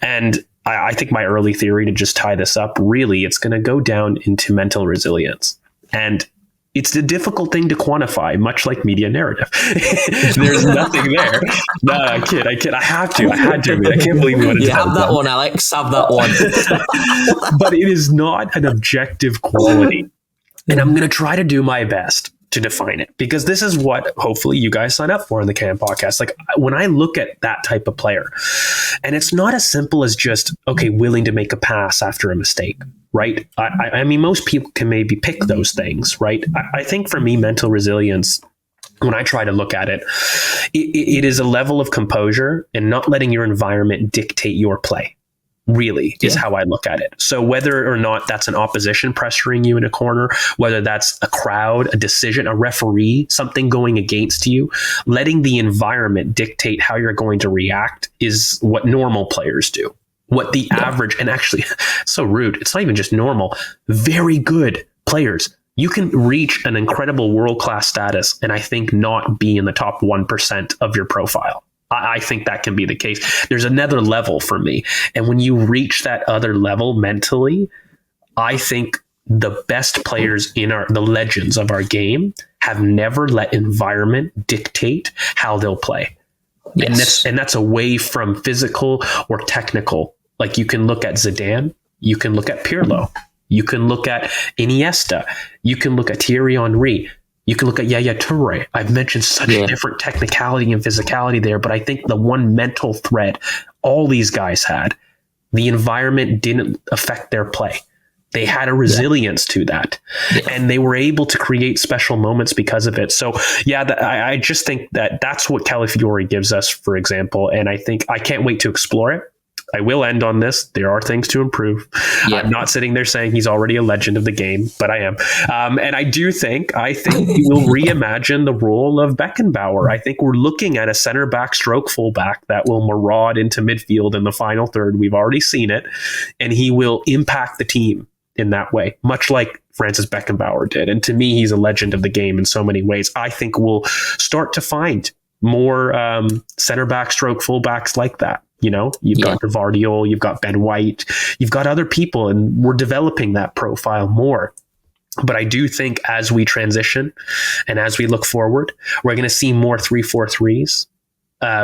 And I think my early theory, to just tie this up, really, it's going to go down into mental resilience. And it's a difficult thing to quantify, much like media narrative. There's nothing there. No, I kid. I had to. I can't believe we wanted to have that one, Alex. Have that one. But it is not an objective quality. And I'm going to try to do my best to define it, because this is what hopefully you guys sign up for in the Cannon Podcast. Like when I look at that type of player, and it's not as simple as just, willing to make a pass after a mistake, right? I mean, most people can maybe pick those things, right? I think for me, mental resilience, when I try to look at it, it is a level of composure and not letting your environment dictate your play. really, is how I look at it. So whether or not that's an opposition pressuring you in a corner, whether that's a crowd, a decision, a referee, something going against you, letting the environment dictate how you're going to react is what normal players do. What the average, and actually, so rude, it's not even just normal, very good players. You can reach an incredible world-class status and I think not be in the top 1% of your profile. I think that can be the case. There's another level for me. And when you reach that other level mentally, I think the best players in the legends of our game have never let environment dictate how they'll play. Yes. And that's away from physical or technical. Like you can look at Zidane, you can look at Pirlo, you can look at Iniesta, you can look at Thierry Henry, you can look at Yaya Toure. I've mentioned such different technicality and physicality there, but I think the one mental thread all these guys had, the environment didn't affect their play. They had a resilience to that, and they were able to create special moments because of it. So, I just think that that's what Calafiori gives us, for example, and I think I can't wait to explore it. I will end on this. There are things to improve. I'm not sitting there saying he's already a legend of the game, but I am. And I think he will reimagine the role of Beckenbauer. I think we're looking at a center back stroke fullback that will maraud into midfield in the final third. We've already seen it. And he will impact the team in that way, much like Francis Beckenbauer did. And to me, he's a legend of the game in so many ways. I think we'll start to find more center back stroke fullbacks like that. You know, you've got Gavardiol, you've got Ben White, you've got other people, and we're developing that profile more. But I do think as we transition and as we look forward, we're going to see more 3-4-3s,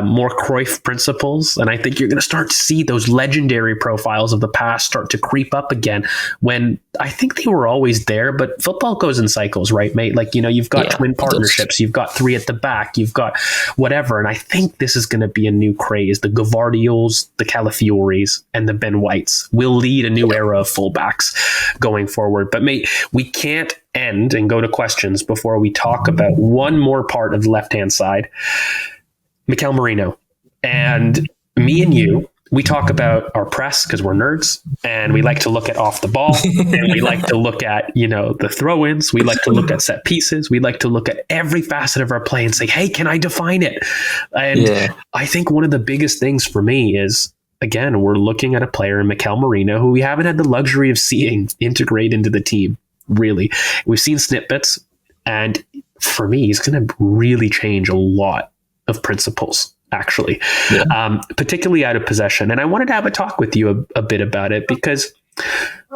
more Cruyff principles. And I think you're going to start to see those legendary profiles of the past start to creep up again, when I think they were always there, but football goes in cycles, right, mate? Like, you know, you've got twin partnerships, you've got three at the back, you've got whatever. And I think this is going to be a new craze. The Gavardiols, the Calafioris, and the Ben Whites will lead a new era of fullbacks going forward. But mate, we can't end and go to questions before we talk about one more part of the left-hand side. Mikel Merino. And me and you, we talk about our press because we're nerds, and we like to look at off the ball, and we like to look at, you know, the throw-ins. We like to look at set pieces. We like to look at every facet of our play and say, hey, can I define it? And I think one of the biggest things for me is, again, we're looking at a player in Mikel Merino who we haven't had the luxury of seeing integrate into the team, really. We've seen snippets, and for me, he's going to really change a lot of principles, actually, particularly out of possession. And I wanted to have a talk with you a bit about it, because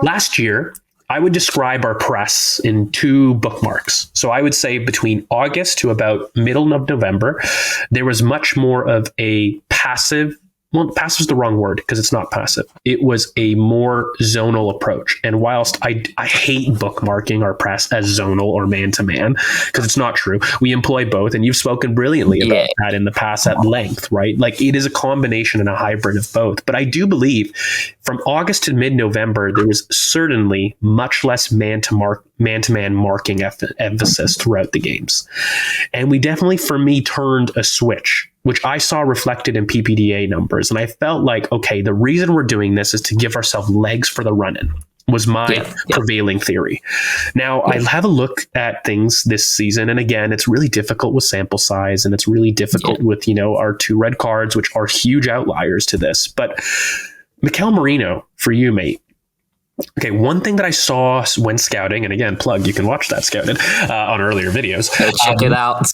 last year I would describe our press in two bookmarks. So I would say between August to about middle of November, there was much more of a passive. Well, passive is the wrong word because it's not passive. It was a more zonal approach. And whilst I hate bookmarking our press as zonal or man-to-man, because it's not true, we employ both. And you've spoken brilliantly about that in the past at length, right? Like, it is a combination and a hybrid of both. But I do believe from August to mid-November, there was certainly much less man-to-man marking emphasis throughout the games. And we definitely, for me, turned a switch, which I saw reflected in PPDA numbers. And I felt like, okay, the reason we're doing this is to give ourselves legs for the run-in, was my prevailing theory. Now, I have a look at things this season, and again, it's really difficult with sample size, and it's really difficult with, you know, our 2 red cards, which are huge outliers to this. But Mikel Merino, for you, mate, okay, one thing that I saw when scouting, and again, plug, you can watch that scouted on earlier videos. Check it out.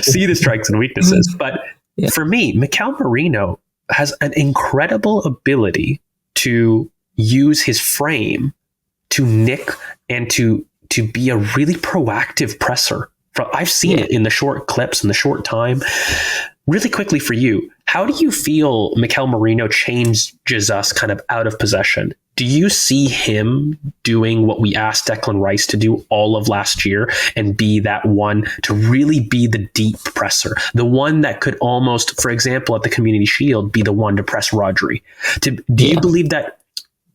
See the strengths and weaknesses. But for me, Mikel Merino has an incredible ability to use his frame to nick and to be a really proactive presser. I've seen it in the short clips, in the short time. Really quickly for you, how do you feel Mikel Merino changes us kind of out of possession? Do you see him doing what we asked Declan Rice to do all of last year and be that one to really be the deep presser, the one that could almost, for example, at the Community Shield, be the one to press Rodri? Do you believe that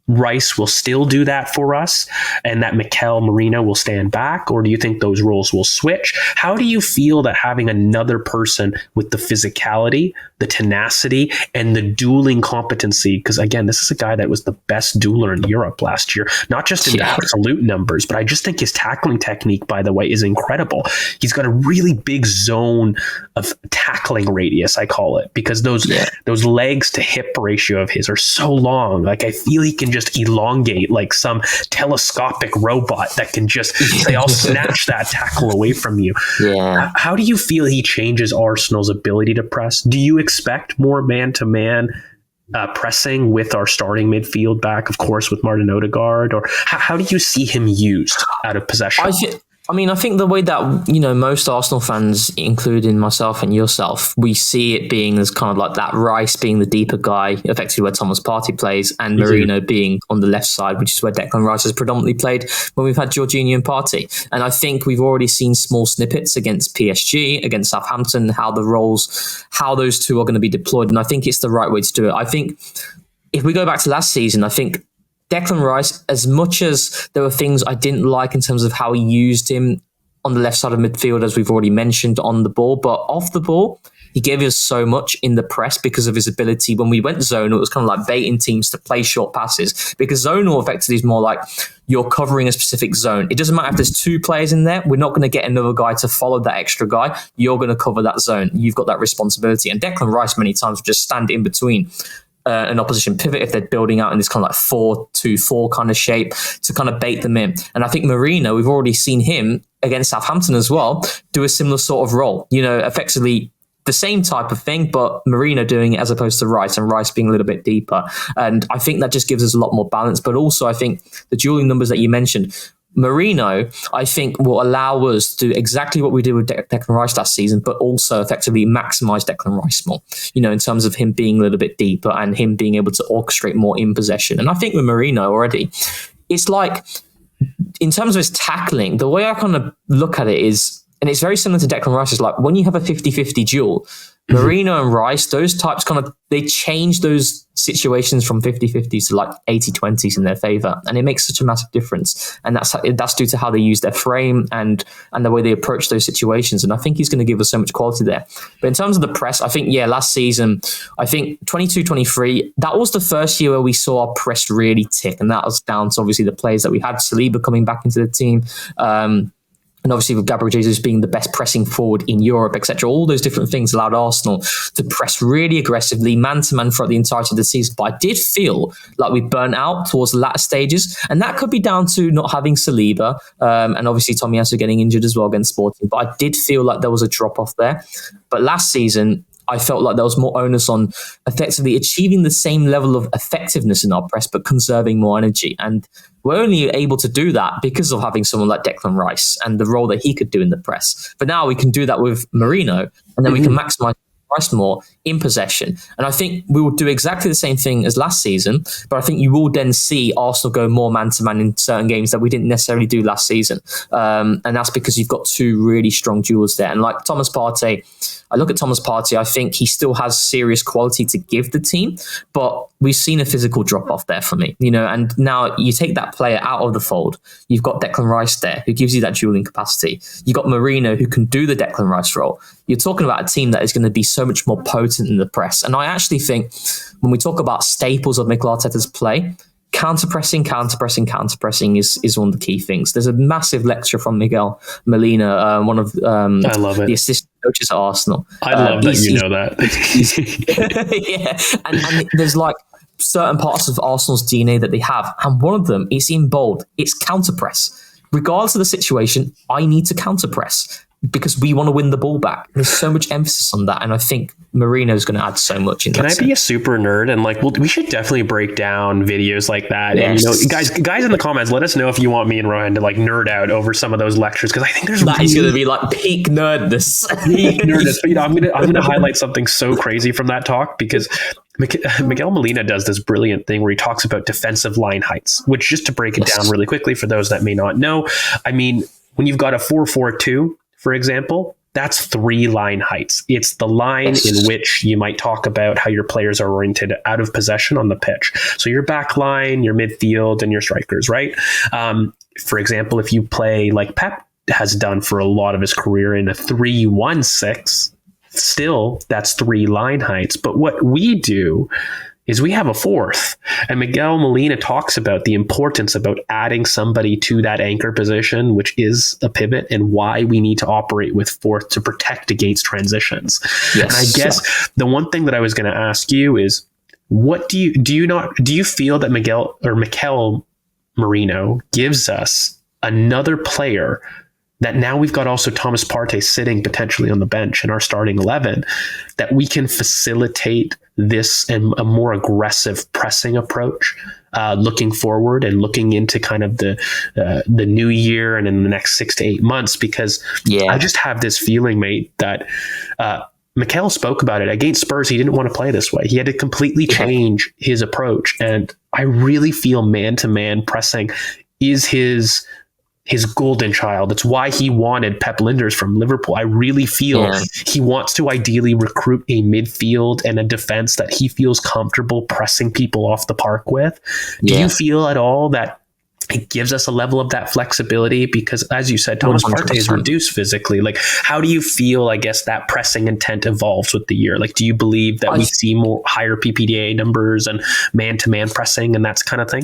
Rice will still do that for us and that Mikel Merino will stand back? Or do you think those roles will switch? How do you feel that having another person with the physicality, the tenacity, and the dueling competency, because again, this is a guy that was the best dueler in Europe last year, not just in absolute numbers, but I just think his tackling technique, by the way, is incredible. He's got a really big zone of tackling radius, I call it, because those legs to hip ratio of his are so long. Like, I feel he can just elongate like some telescopic robot that can just say, I'll snatch that tackle away from you. Yeah. How do you feel he changes Arsenal's ability to press? Do you expect more man-to-man pressing with our starting midfield back, of course, with Martin Odegaard? Or how do you see him used out of possession? I think the way that, most Arsenal fans, including myself and yourself, we see it being as kind of like that Rice being the deeper guy, effectively where Thomas Partey plays, and Merino being on the left side, which is where Declan Rice has predominantly played when we've had Jorginho and Partey. And I think we've already seen small snippets against PSG, against Southampton, how those two are going to be deployed. And I think it's the right way to do it. I think if we go back to last season, I think Declan Rice, as much as there were things I didn't like in terms of how he used him on the left side of midfield, as we've already mentioned, on the ball, but off the ball, he gave us so much in the press because of his ability. When we went zonal, it was kind of like baiting teams to play short passes, because zonal effectively is more like you're covering a specific zone. It doesn't matter if there's two players in there. We're not going to get another guy to follow that extra guy. You're going to cover that zone. You've got that responsibility. And Declan Rice many times would just stand in between an opposition pivot if they're building out in this kind of like 4-2-4 kind of shape to kind of bait them in. And I think Merino, we've already seen him against Southampton as well, do a similar sort of role, effectively the same type of thing, but Merino doing it as opposed to Rice, and Rice being a little bit deeper. And I think that just gives us a lot more balance. But also I think the dueling numbers that you mentioned, Merino, I think, will allow us to do exactly what we did with Declan Rice last season, but also effectively maximize Declan Rice more, in terms of him being a little bit deeper and him being able to orchestrate more in possession. And I think with Merino already, it's like, in terms of his tackling, the way I kind of look at it is, and it's very similar to Declan Rice, is like when you have a 50-50 duel, Merino and Rice, those types they change those situations from 50-50s to like 80-20s in their favour. And it makes such a massive difference. And that's due to how they use their frame and the way they approach those situations. And I think he's going to give us so much quality there. But in terms of the press, I think, last season, I think 22-23, that was the first year where we saw our press really tick. And that was down to obviously the players that we had, Saliba coming back into the team, and obviously with Gabriel Jesus being the best pressing forward in Europe, etc., all those different things allowed Arsenal to press really aggressively, man-to-man throughout the entirety of the season. But I did feel like we burnt out towards the latter stages. And that could be down to not having Saliba, and obviously Tomiyasu getting injured as well against Sporting. But I did feel like there was a drop-off there. But last season, I felt like there was more onus on effectively achieving the same level of effectiveness in our press, but conserving more energy. And we're only able to do that because of having someone like Declan Rice and the role that he could do in the press. But now we can do that with Merino, and then we can maximize Rice more in possession. And I think we will do exactly the same thing as last season, but I think you will then see Arsenal go more man-to-man in certain games that we didn't necessarily do last season. And that's because you've got two really strong duels there. And like Thomas Partey, I look at Thomas Partey, I think he still has serious quality to give the team, but we've seen a physical drop-off there for me, and now you take that player out of the fold. You've got Declan Rice there, who gives you that dueling capacity. You've got Merino, who can do the Declan Rice role. You're talking about a team that is going to be so much more potent in the press. And I actually think when we talk about staples of Mikel Arteta's play, counter-pressing is one of the key things. There's a massive lecture from Miguel Molina, one of I love it. the assistant coaches at Arsenal. I love that you know that. And there's like certain parts of Arsenal's DNA that they have, and one of them is in bold. It's counter-press. Regardless of the situation, I need to counter-press, because we want to win the ball back. There's so much emphasis on that, and I think Merino is going to add so much in that. Can I be a super nerd? And we should definitly break down videos like that. Yes. And guys in the comments, let us know if you want me and Ryan to nerd out over some of those lectures, because I think there's that is going to be like peak nerdness. But I'm gonna highlight something so crazy from that talk, because Miguel Molina does this brilliant thing where he talks about defensive line heights, which, just to break it down really quickly for those that may not know, I mean, when you've got a 4-4-2, for example, that's 3 line heights. It's the line in which you might talk about how your players are oriented out of possession on the pitch. So your back line, your midfield, and your strikers, right? For example, if you play like Pep has done for a lot of his career in a 3-1-6, still that's 3 line heights. But what we do is we have a 4th. And Miguel Molina talks about the importance about adding somebody to that anchor position, which is a pivot, and why we need to operate with 4th to protect against transitions. Yes. And I guess the one thing that I was going to ask you is, what do you feel that Mikel Merino gives us another player that now we've got also Thomas Partey sitting potentially on the bench in our starting 11, that we can facilitate this and a more aggressive pressing approach, looking forward and looking into kind of the new year and in the next 6 to 8 months? Because I just have this feeling, mate, that Mikel spoke about it against Spurs. He didn't want to play this way. He had to completely change his approach. And I really feel man-to-man pressing is his golden child. It's why he wanted Pep Linders from Liverpool. I really feel he wants to ideally recruit a midfield and a defense that he feels comfortable pressing people off the park with. Do you feel at all that it gives us a level of that flexibility? Because as you said, Thomas Partey is reduced physically. Like, how do you feel, I guess, that pressing intent evolves with the year? Like, do you believe that we see more higher PPDA numbers and man-to-man pressing and that kind of thing?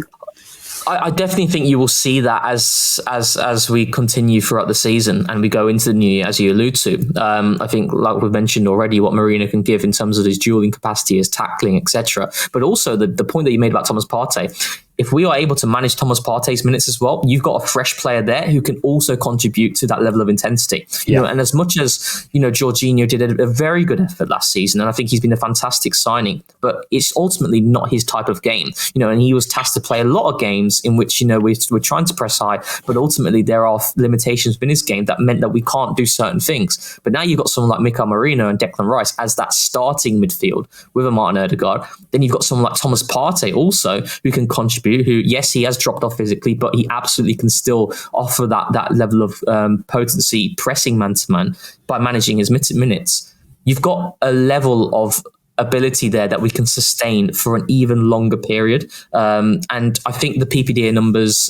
I definitely think you will see that as we continue throughout the season and we go into the new year, as you allude to. I think, like we've mentioned already, what Marino can give in terms of his dueling capacity, his tackling, etc. But also the point that you made about Thomas Partey. If we are able to manage Thomas Partey's minutes as well, you've got a fresh player there who can also contribute to that level of intensity. You know, and as much as, Jorginho did a very good effort last season, and I think he's been a fantastic signing, but it's ultimately not his type of game. And he was tasked to play a lot of games in which, we're trying to press high, but ultimately there are limitations in his game that meant that we can't do certain things. But now you've got someone like Mikel Merino and Declan Rice as that starting midfield with a Martin Odegaard. Then you've got someone like Thomas Partey also who can contribute, who, yes, he has dropped off physically, but he absolutely can still offer that level of potency, pressing man-to-man by managing his minutes. You've got a level of ability there that we can sustain for an even longer period. And I think the PPDA numbers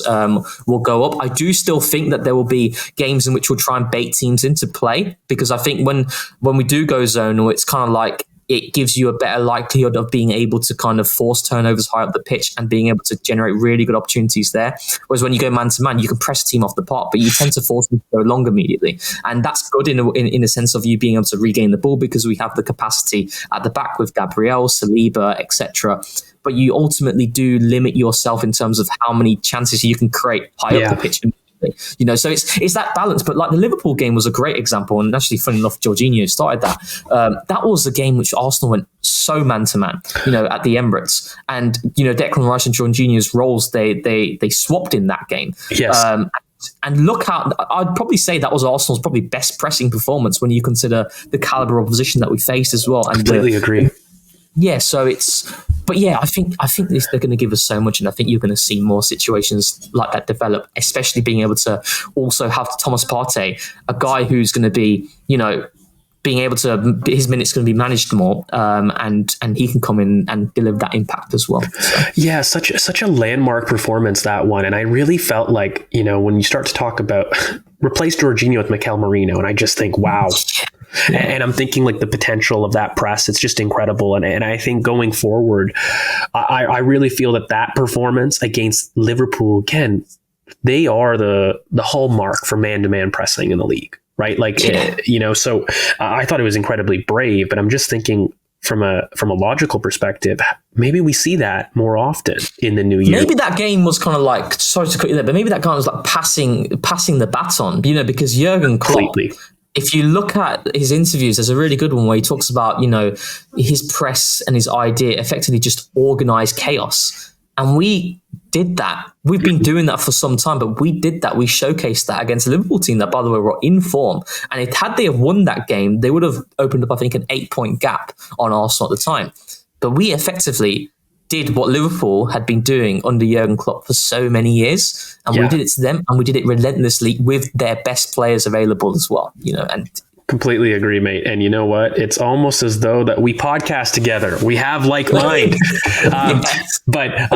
will go up. I do still think that there will be games in which we'll try and bait teams into play, because I think when we do go zonal, it's kind of like it gives you a better likelihood of being able to kind of force turnovers high up the pitch and being able to generate really good opportunities there. Whereas when you go man-to-man, you can press a team off the park, but you tend to force them to go long immediately. And that's good in a sense of you being able to regain the ball, because we have the capacity at the back with Gabriel, Saliba, etc. But you ultimately do limit yourself in terms of how many chances you can create high up the pitch. So it's that balance. But like the Liverpool game was a great example, and actually, funny enough, Jorginho started that. That was a game which Arsenal went so man-to-man, at the Emirates, and Declan Rice and Jorginho's roles they swapped in that game. Yes. And look how I'd probably say that was Arsenal's probably best pressing performance when you consider the caliber of opposition that we faced as well. And completely agree. Yeah, so I think they're going to give us so much, and I think you're going to see more situations like that develop, especially being able to also have Thomas Partey, a guy who's going to be, being able to, his minutes going to be managed more, and he can come in and deliver that impact as well. So. Yeah, such a landmark performance, that one, and I really felt like, when you start to talk about replace Jorginho with Mikel Merino, and I just think, wow. Yeah. And I'm thinking like the potential of that press, it's just incredible. And I think going forward, I really feel that performance against Liverpool, again, they are the hallmark for man-to-man pressing in the league, right? Like, so I thought it was incredibly brave, but I'm just thinking from a logical perspective, maybe we see that more often in the new year. Maybe that game was kind of like, sorry to cut you there, but maybe that game was like passing the baton, because Jurgen Klopp, completely. If you look at his interviews, there's a really good one where he talks about, his press and his idea, effectively just organized chaos. And we did that. We've been doing that for some time, but we did that. We showcased that against a Liverpool team that, by the way, were in form. And had they have won that game, they would have opened up, I think, an 8-point gap on Arsenal at the time. But we effectively did what Liverpool had been doing under Jurgen Klopp for so many years, and we did it to them, and we did it relentlessly with their best players available as well. And Completely agree, mate. And you know what? It's almost as though that we podcast together. We have like mind. But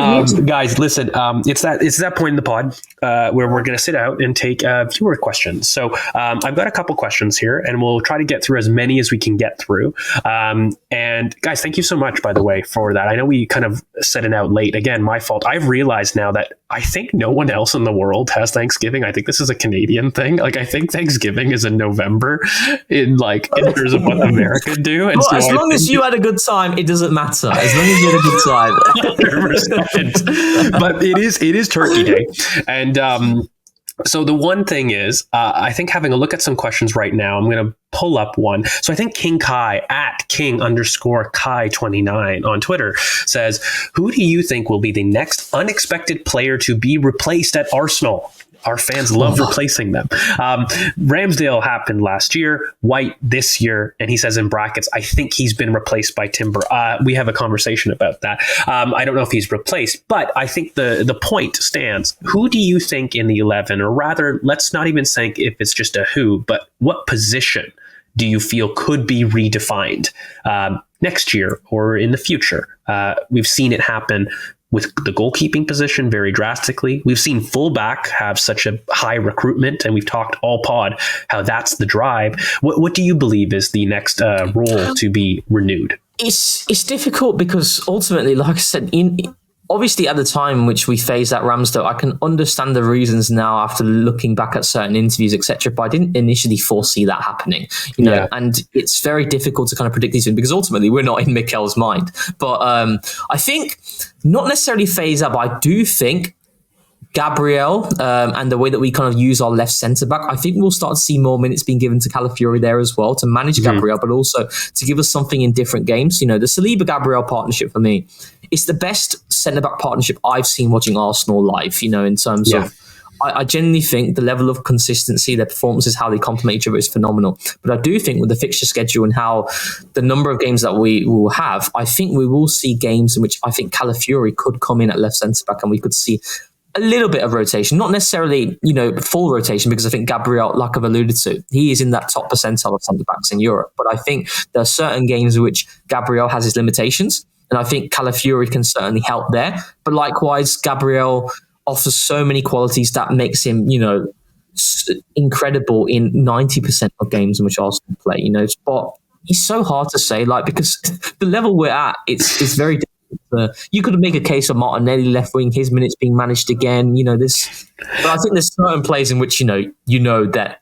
guys, listen. It's that point in the pod where we're going to sit out and take viewer questions. So I've got a couple questions here, and we'll try to get through as many as we can get through. And guys, thank you so much, by the way, for that. I know we kind of set it out late. Again, my fault. I've realized now that I think no one else in the world has Thanksgiving. I think this is a Canadian thing. Like, I think Thanksgiving is in November in terms of what America do. And well, so as long as you had a good time, it doesn't matter. As long as you had a good time. 100%. But it is Turkey Day. And so the one thing is, I think having a look at some questions right now, I'm going to pull up one. So I think King Kai at King_Kai29 on Twitter says, who do you think will be the next unexpected player to be replaced at Arsenal? Our fans love replacing them. Ramsdale happened last year, White this year, and he says in brackets, I think he's been replaced by Timber. We have a conversation about that. I don't know if he's replaced, but I think the point stands. Who do you think in the 11, or rather, let's not even think if it's just a who, but what position do you feel could be redefined next year or in the future? We've seen it happen with the goalkeeping position very drastically. We've seen fullback have such a high recruitment, and we've talked all pod how that's the drive. What do you believe is the next role to be renewed? It's difficult because ultimately, like I said, obviously at the time in which we phased out Ramsdale, I can understand the reasons now after looking back at certain interviews, etc. But I didn't initially foresee that happening, and it's very difficult to kind of predict these things because ultimately we're not in Mikel's mind. But I think not necessarily phase out, but I do think Gabriel and the way that we kind of use our left centre back, I think we'll start to see more minutes being given to Calafiori there as well to manage Gabriel, but also to give us something in different games. The Saliba-Gabriel partnership for me, it's the best centre back partnership I've seen watching Arsenal live. In terms of, I genuinely think the level of consistency, their performances, how they complement each other is phenomenal. But I do think with the fixture schedule and how the number of games that we will have, I think we will see games in which I think Calafiori could come in at left centre back and we could see a little bit of rotation, not necessarily, full rotation, because I think Gabriel, like I've alluded to, he is in that top percentile of centre backs in Europe. But I think there are certain games in which Gabriel has his limitations, and I think Calafiori can certainly help there. But likewise, Gabriel offers so many qualities that makes him, incredible in 90% of games in which Arsenal play. But he's so hard to say, because the level we're at, it's very difficult. You could make a case of Martinelli left wing, his minutes being managed again. This, but I think there's certain plays in which that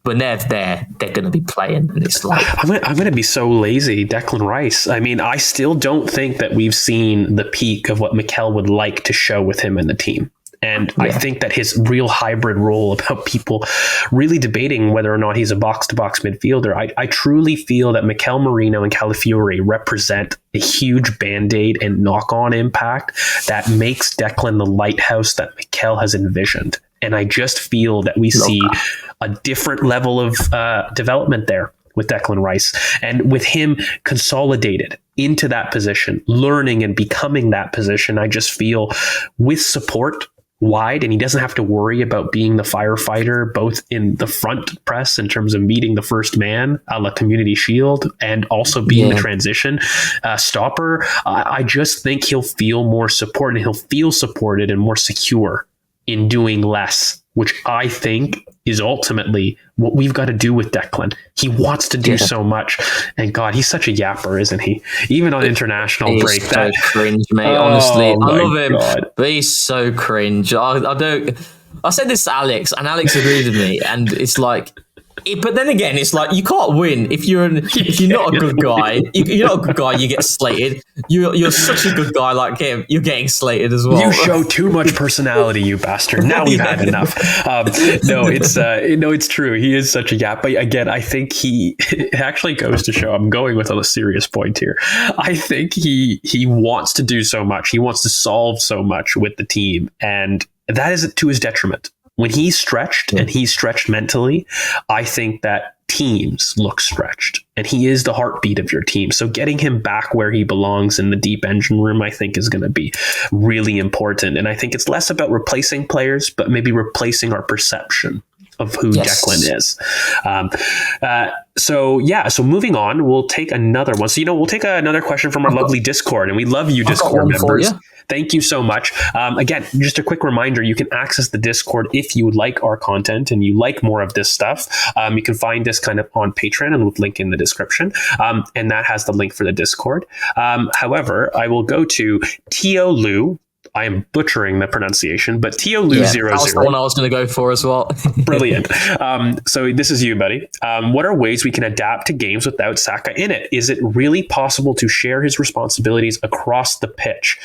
when they're there, they're going to be playing, and it's like I'm going to be so lazy. Declan Rice. I mean, I still don't think that we've seen the peak of what Mikel would like to show with him in the team. And I think that his real hybrid role, about people really debating whether or not he's a box-to-box midfielder, I truly feel that Mikel Merino and Calafiori represent a huge Band-Aid and knock-on impact that makes Declan the lighthouse that Mikel has envisioned. And I just feel that we see a different level of development there with Declan Rice, and with him consolidated into that position, learning and becoming that position. I just feel with support wide, and he doesn't have to worry about being the firefighter both in the front press in terms of meeting the first man a la Community Shield and also being the transition stopper. I just think he'll feel more support, and he'll feel supported and more secure in doing less, which I think is ultimately what we've got to do with Declan. He wants to do so much, and God, he's such a yapper, isn't he? Even on international break, so cringe, mate. Honestly, I love him, but he's so cringe. I said this to Alex, and Alex agreed with me, and it's like. But then again, it's like you can't win if you're not a good guy. You're not a good guy. You get slated. You're such a good guy like him. You're getting slated as well. You show too much personality, you bastard. Now we've had enough. It's true. He is such a yap. But again, I think it actually goes to show. I'm going with a serious point here. I think he wants to do so much. He wants to solve so much with the team, and that is to his detriment. When he's stretched and he's stretched mentally, I think that teams look stretched, and he is the heartbeat of your team. So getting him back where he belongs in the deep engine room, I think, is going to be really important. And I think it's less about replacing players, but maybe replacing our perception of who Declan is. So moving on, we'll take another one. So, we'll take another question from our lovely Discord, and we love you, Discord members. Thank you so much. Again, just a quick reminder, you can access the Discord if you like our content and you like more of this stuff. You can find this kind of on Patreon, and we'll link in the description. And that has the link for the Discord. However, I will go to Tio Lu. I am butchering the pronunciation, but Tio Lu 00. That was the one I was going to go for as well. Brilliant. So this is you, buddy. What are ways we can adapt to games without Saka in it? Is it really possible to share his responsibilities across the pitch?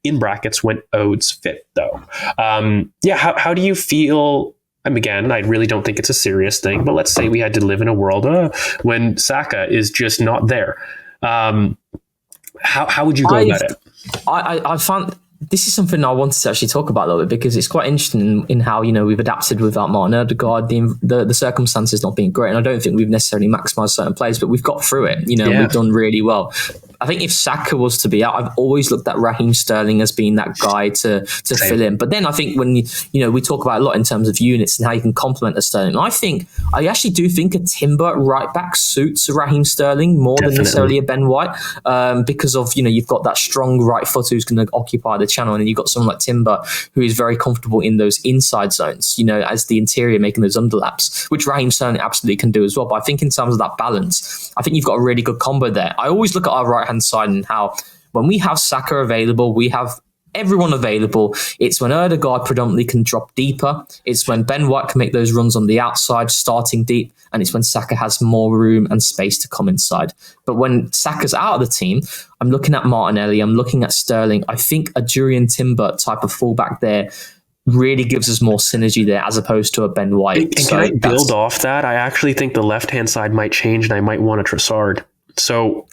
In brackets, when Ode's fit, though. How do you feel? Again, I really don't think it's a serious thing, but let's say we had to live in a world when Saka is just not there. How would you go about it? I found... This is something I wanted to actually talk about a little bit, because it's quite interesting in how, we've adapted without Martin Odegaard, the circumstances not being great. And I don't think we've necessarily maximised certain players, but we've got through it. We've done really well. I think if Saka was to be out, I've always looked at Raheem Sterling as being that guy to fill in. But then I think when we talk about a lot in terms of units and how you can complement a Sterling. And I actually do think a Timber right back suits Raheem Sterling more than necessarily a Ben White, because of you've got that strong right foot who's going to occupy the channel, and then you've got someone like Timber who is very comfortable in those inside zones, as the interior, making those underlaps, which Raheem Sterling absolutely can do as well. But I think in terms of that balance, I think you've got a really good combo there. I always look at our right side and how when we have Saka available, we have everyone available. It's when Odegaard predominantly can drop deeper. It's when Ben White can make those runs on the outside, starting deep. And it's when Saka has more room and space to come inside. But when Saka's out of the team, I'm looking at Martinelli, I'm looking at Sterling. I think a Jurriën Timber type of fullback there really gives us more synergy there as opposed to a Ben White. And can I build off that? I actually think the left-hand side might change, and I might want a Trossard. So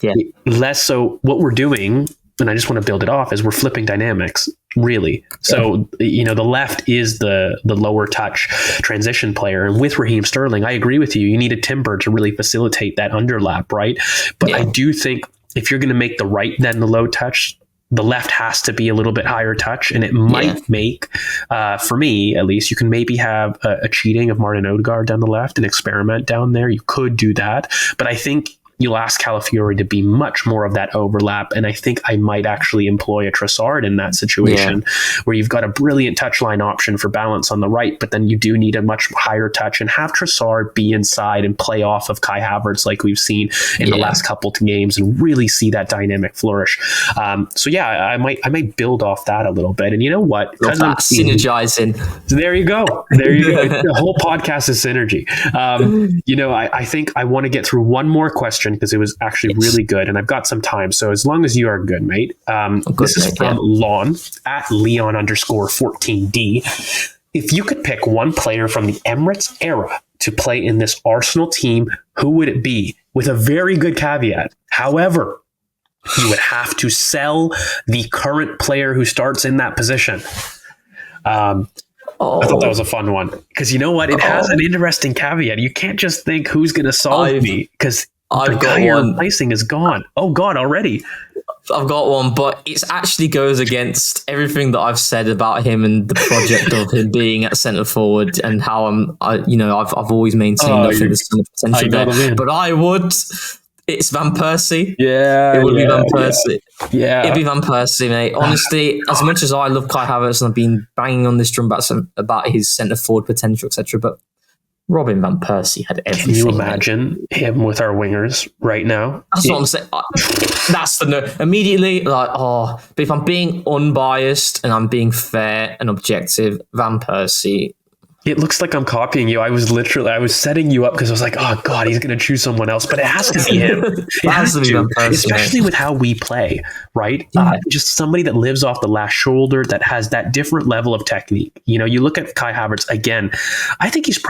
less so what we're doing, and I just want to build it off, is we're flipping dynamics, really. So, the left is the lower touch transition player. And with Raheem Sterling, I agree with you. You need a Timber to really facilitate that underlap, right? But I do think if you're going to make the right then the low touch, the left has to be a little bit higher touch, and it might make, for me at least, you can maybe have a cheating of Martin Odegaard down the left and experiment down there. You could do that. But I think you'll ask Calafiori to be much more of that overlap. And I think I might actually employ a Trossard in that situation where you've got a brilliant touchline option for balance on the right, but then you do need a much higher touch, and have Trossard be inside and play off of Kai Havertz like we've seen in the last couple of games, and really see that dynamic flourish. I might build off that a little bit. And you know what? Synergizing. There you go. The whole podcast is synergy. I think I want to get through one more question, because it was actually really good, and I've got some time. So as long as you are good, mate. This is from Lon at Leon_14D. If you could pick one player from the Emirates era to play in this Arsenal team, who would it be? With a very good caveat. However, you would have to sell the current player who starts in that position. I thought that was a fun one, because you know what? It has an interesting caveat. You can't just think who's going to solve me, because the guy you're replacing is gone. Oh, God, already. I've got one, but it actually goes against everything that I've said about him and the project of him being at centre forward, and how I've always maintained I think there's some potential there. But it's Van Persie. It would be Van Persie. It'd be Van Persie, mate. Honestly, as much as I love Kai Havertz, and I've been banging on this drum about his centre forward potential, etc., but Robin Van Persie had everything. Can you imagine him with our wingers right now? That's what I'm saying. That's the no. Immediately, but if I'm being unbiased and I'm being fair and objective, Van Persie. It looks like I'm copying you. I was setting you up, because I was like, oh God, he's going to choose someone else, but it has to be him. It has to be Van Persie, especially with how we play, right? Just somebody that lives off the last shoulder, that has that different level of technique. You look at Kai Havertz again. I think he's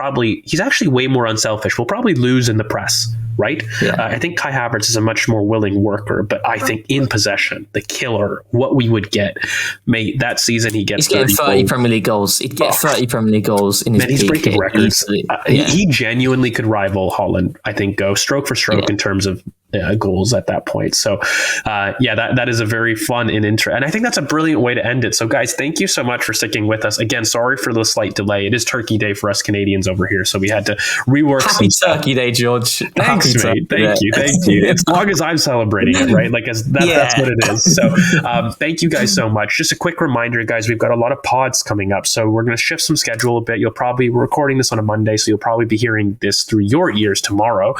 actually way more unselfish. We'll probably lose in the press, right? I think Kai Havertz is a much more willing worker, but I think in possession, the killer, what we would get, mate, that season he's getting 30 Premier League goals. He'd get 30 Premier League goals in his he's breaking records. He genuinely could rival Holland, I think, go stroke for stroke in terms of goals at that point. So that is a very fun and and I think that's a brilliant way to end it. So guys, thank you so much for sticking with us. Again, sorry for the slight delay. It is Turkey Day for us Canadians over here, so we had to rework. Happy Turkey Day, George. Thanks, mate. Thank you. As long as I'm celebrating it, right? Like that's what it is. So thank you guys so much. Just a quick reminder, guys, we've got a lot of pods coming up, so we're going to shift some schedule a bit. We're recording this on a Monday, so you'll probably be hearing this through your ears tomorrow.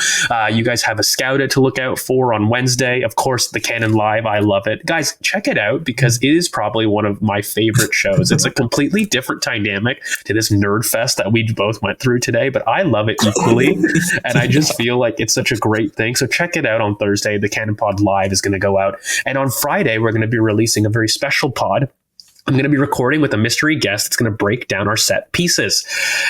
You guys have a Scouted to look out for on Wednesday. Of course, The Cannon Live. I love it. Guys, check it out because it is probably one of my favorite shows. It's a completely different dynamic to this nerd fest that we both went through today, but I love it equally. And I just feel like it's such a great thing. So check it out on Thursday. The Cannon Pod Live is going to go out. And on Friday, we're going to be releasing a very special pod. I'm going to be recording with a mystery guest that's going to break down our set pieces.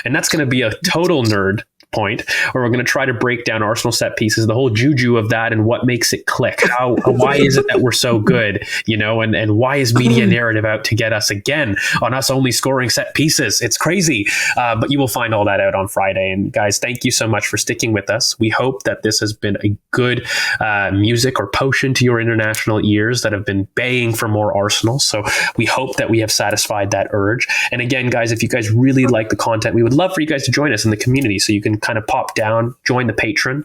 And that's going to be a total nerd point, where we're going to try to break down Arsenal set pieces, the whole juju of that, and what makes it click. Why is it that we're so good, and why is media narrative out to get us again on us only scoring set pieces? It's crazy, but you will find all that out on Friday. And guys, thank you so much for sticking with us. We hope that this has been a good music or potion to your international ears that have been baying for more Arsenal. So we hope that we have satisfied that urge. And again, guys, if you guys really like the content, we would love for you guys to join us in the community, so you can kind of pop down, join the Patreon.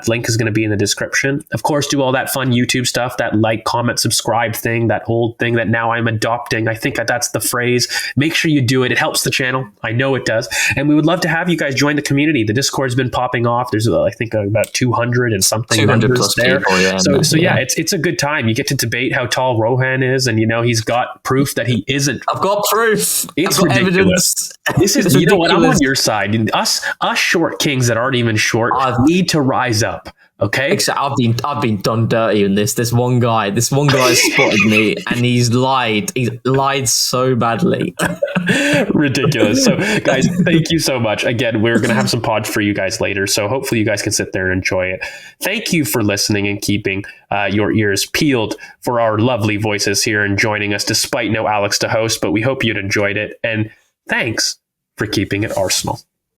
Link is going to be in the description. Of course, do all that fun YouTube stuff, that like, comment, subscribe thing, that old thing that now I'm adopting. I think that's the phrase. Make sure you do it. It helps the channel. I know it does. And we would love to have you guys join the community. The Discord's been popping off. There's I think about 200 and something 200 plus there. People, it's a good time. You get to debate how tall Rohan is, and he's got proof that he isn't. I've got proof. It's I've got ridiculous. This is, you know what? I'm on your side. Us short kings that aren't even short need to rise up. Okay. Except I've been done dirty in this. This one guy spotted me, and he's lied. He's lied so badly. Ridiculous. So guys, thank you so much. Again, we're going to have some pods for you guys later, so hopefully you guys can sit there and enjoy it. Thank you for listening and keeping your ears peeled for our lovely voices here and joining us despite no Alex to host, but we hope you'd enjoyed it. And thanks for keeping it Arsenal.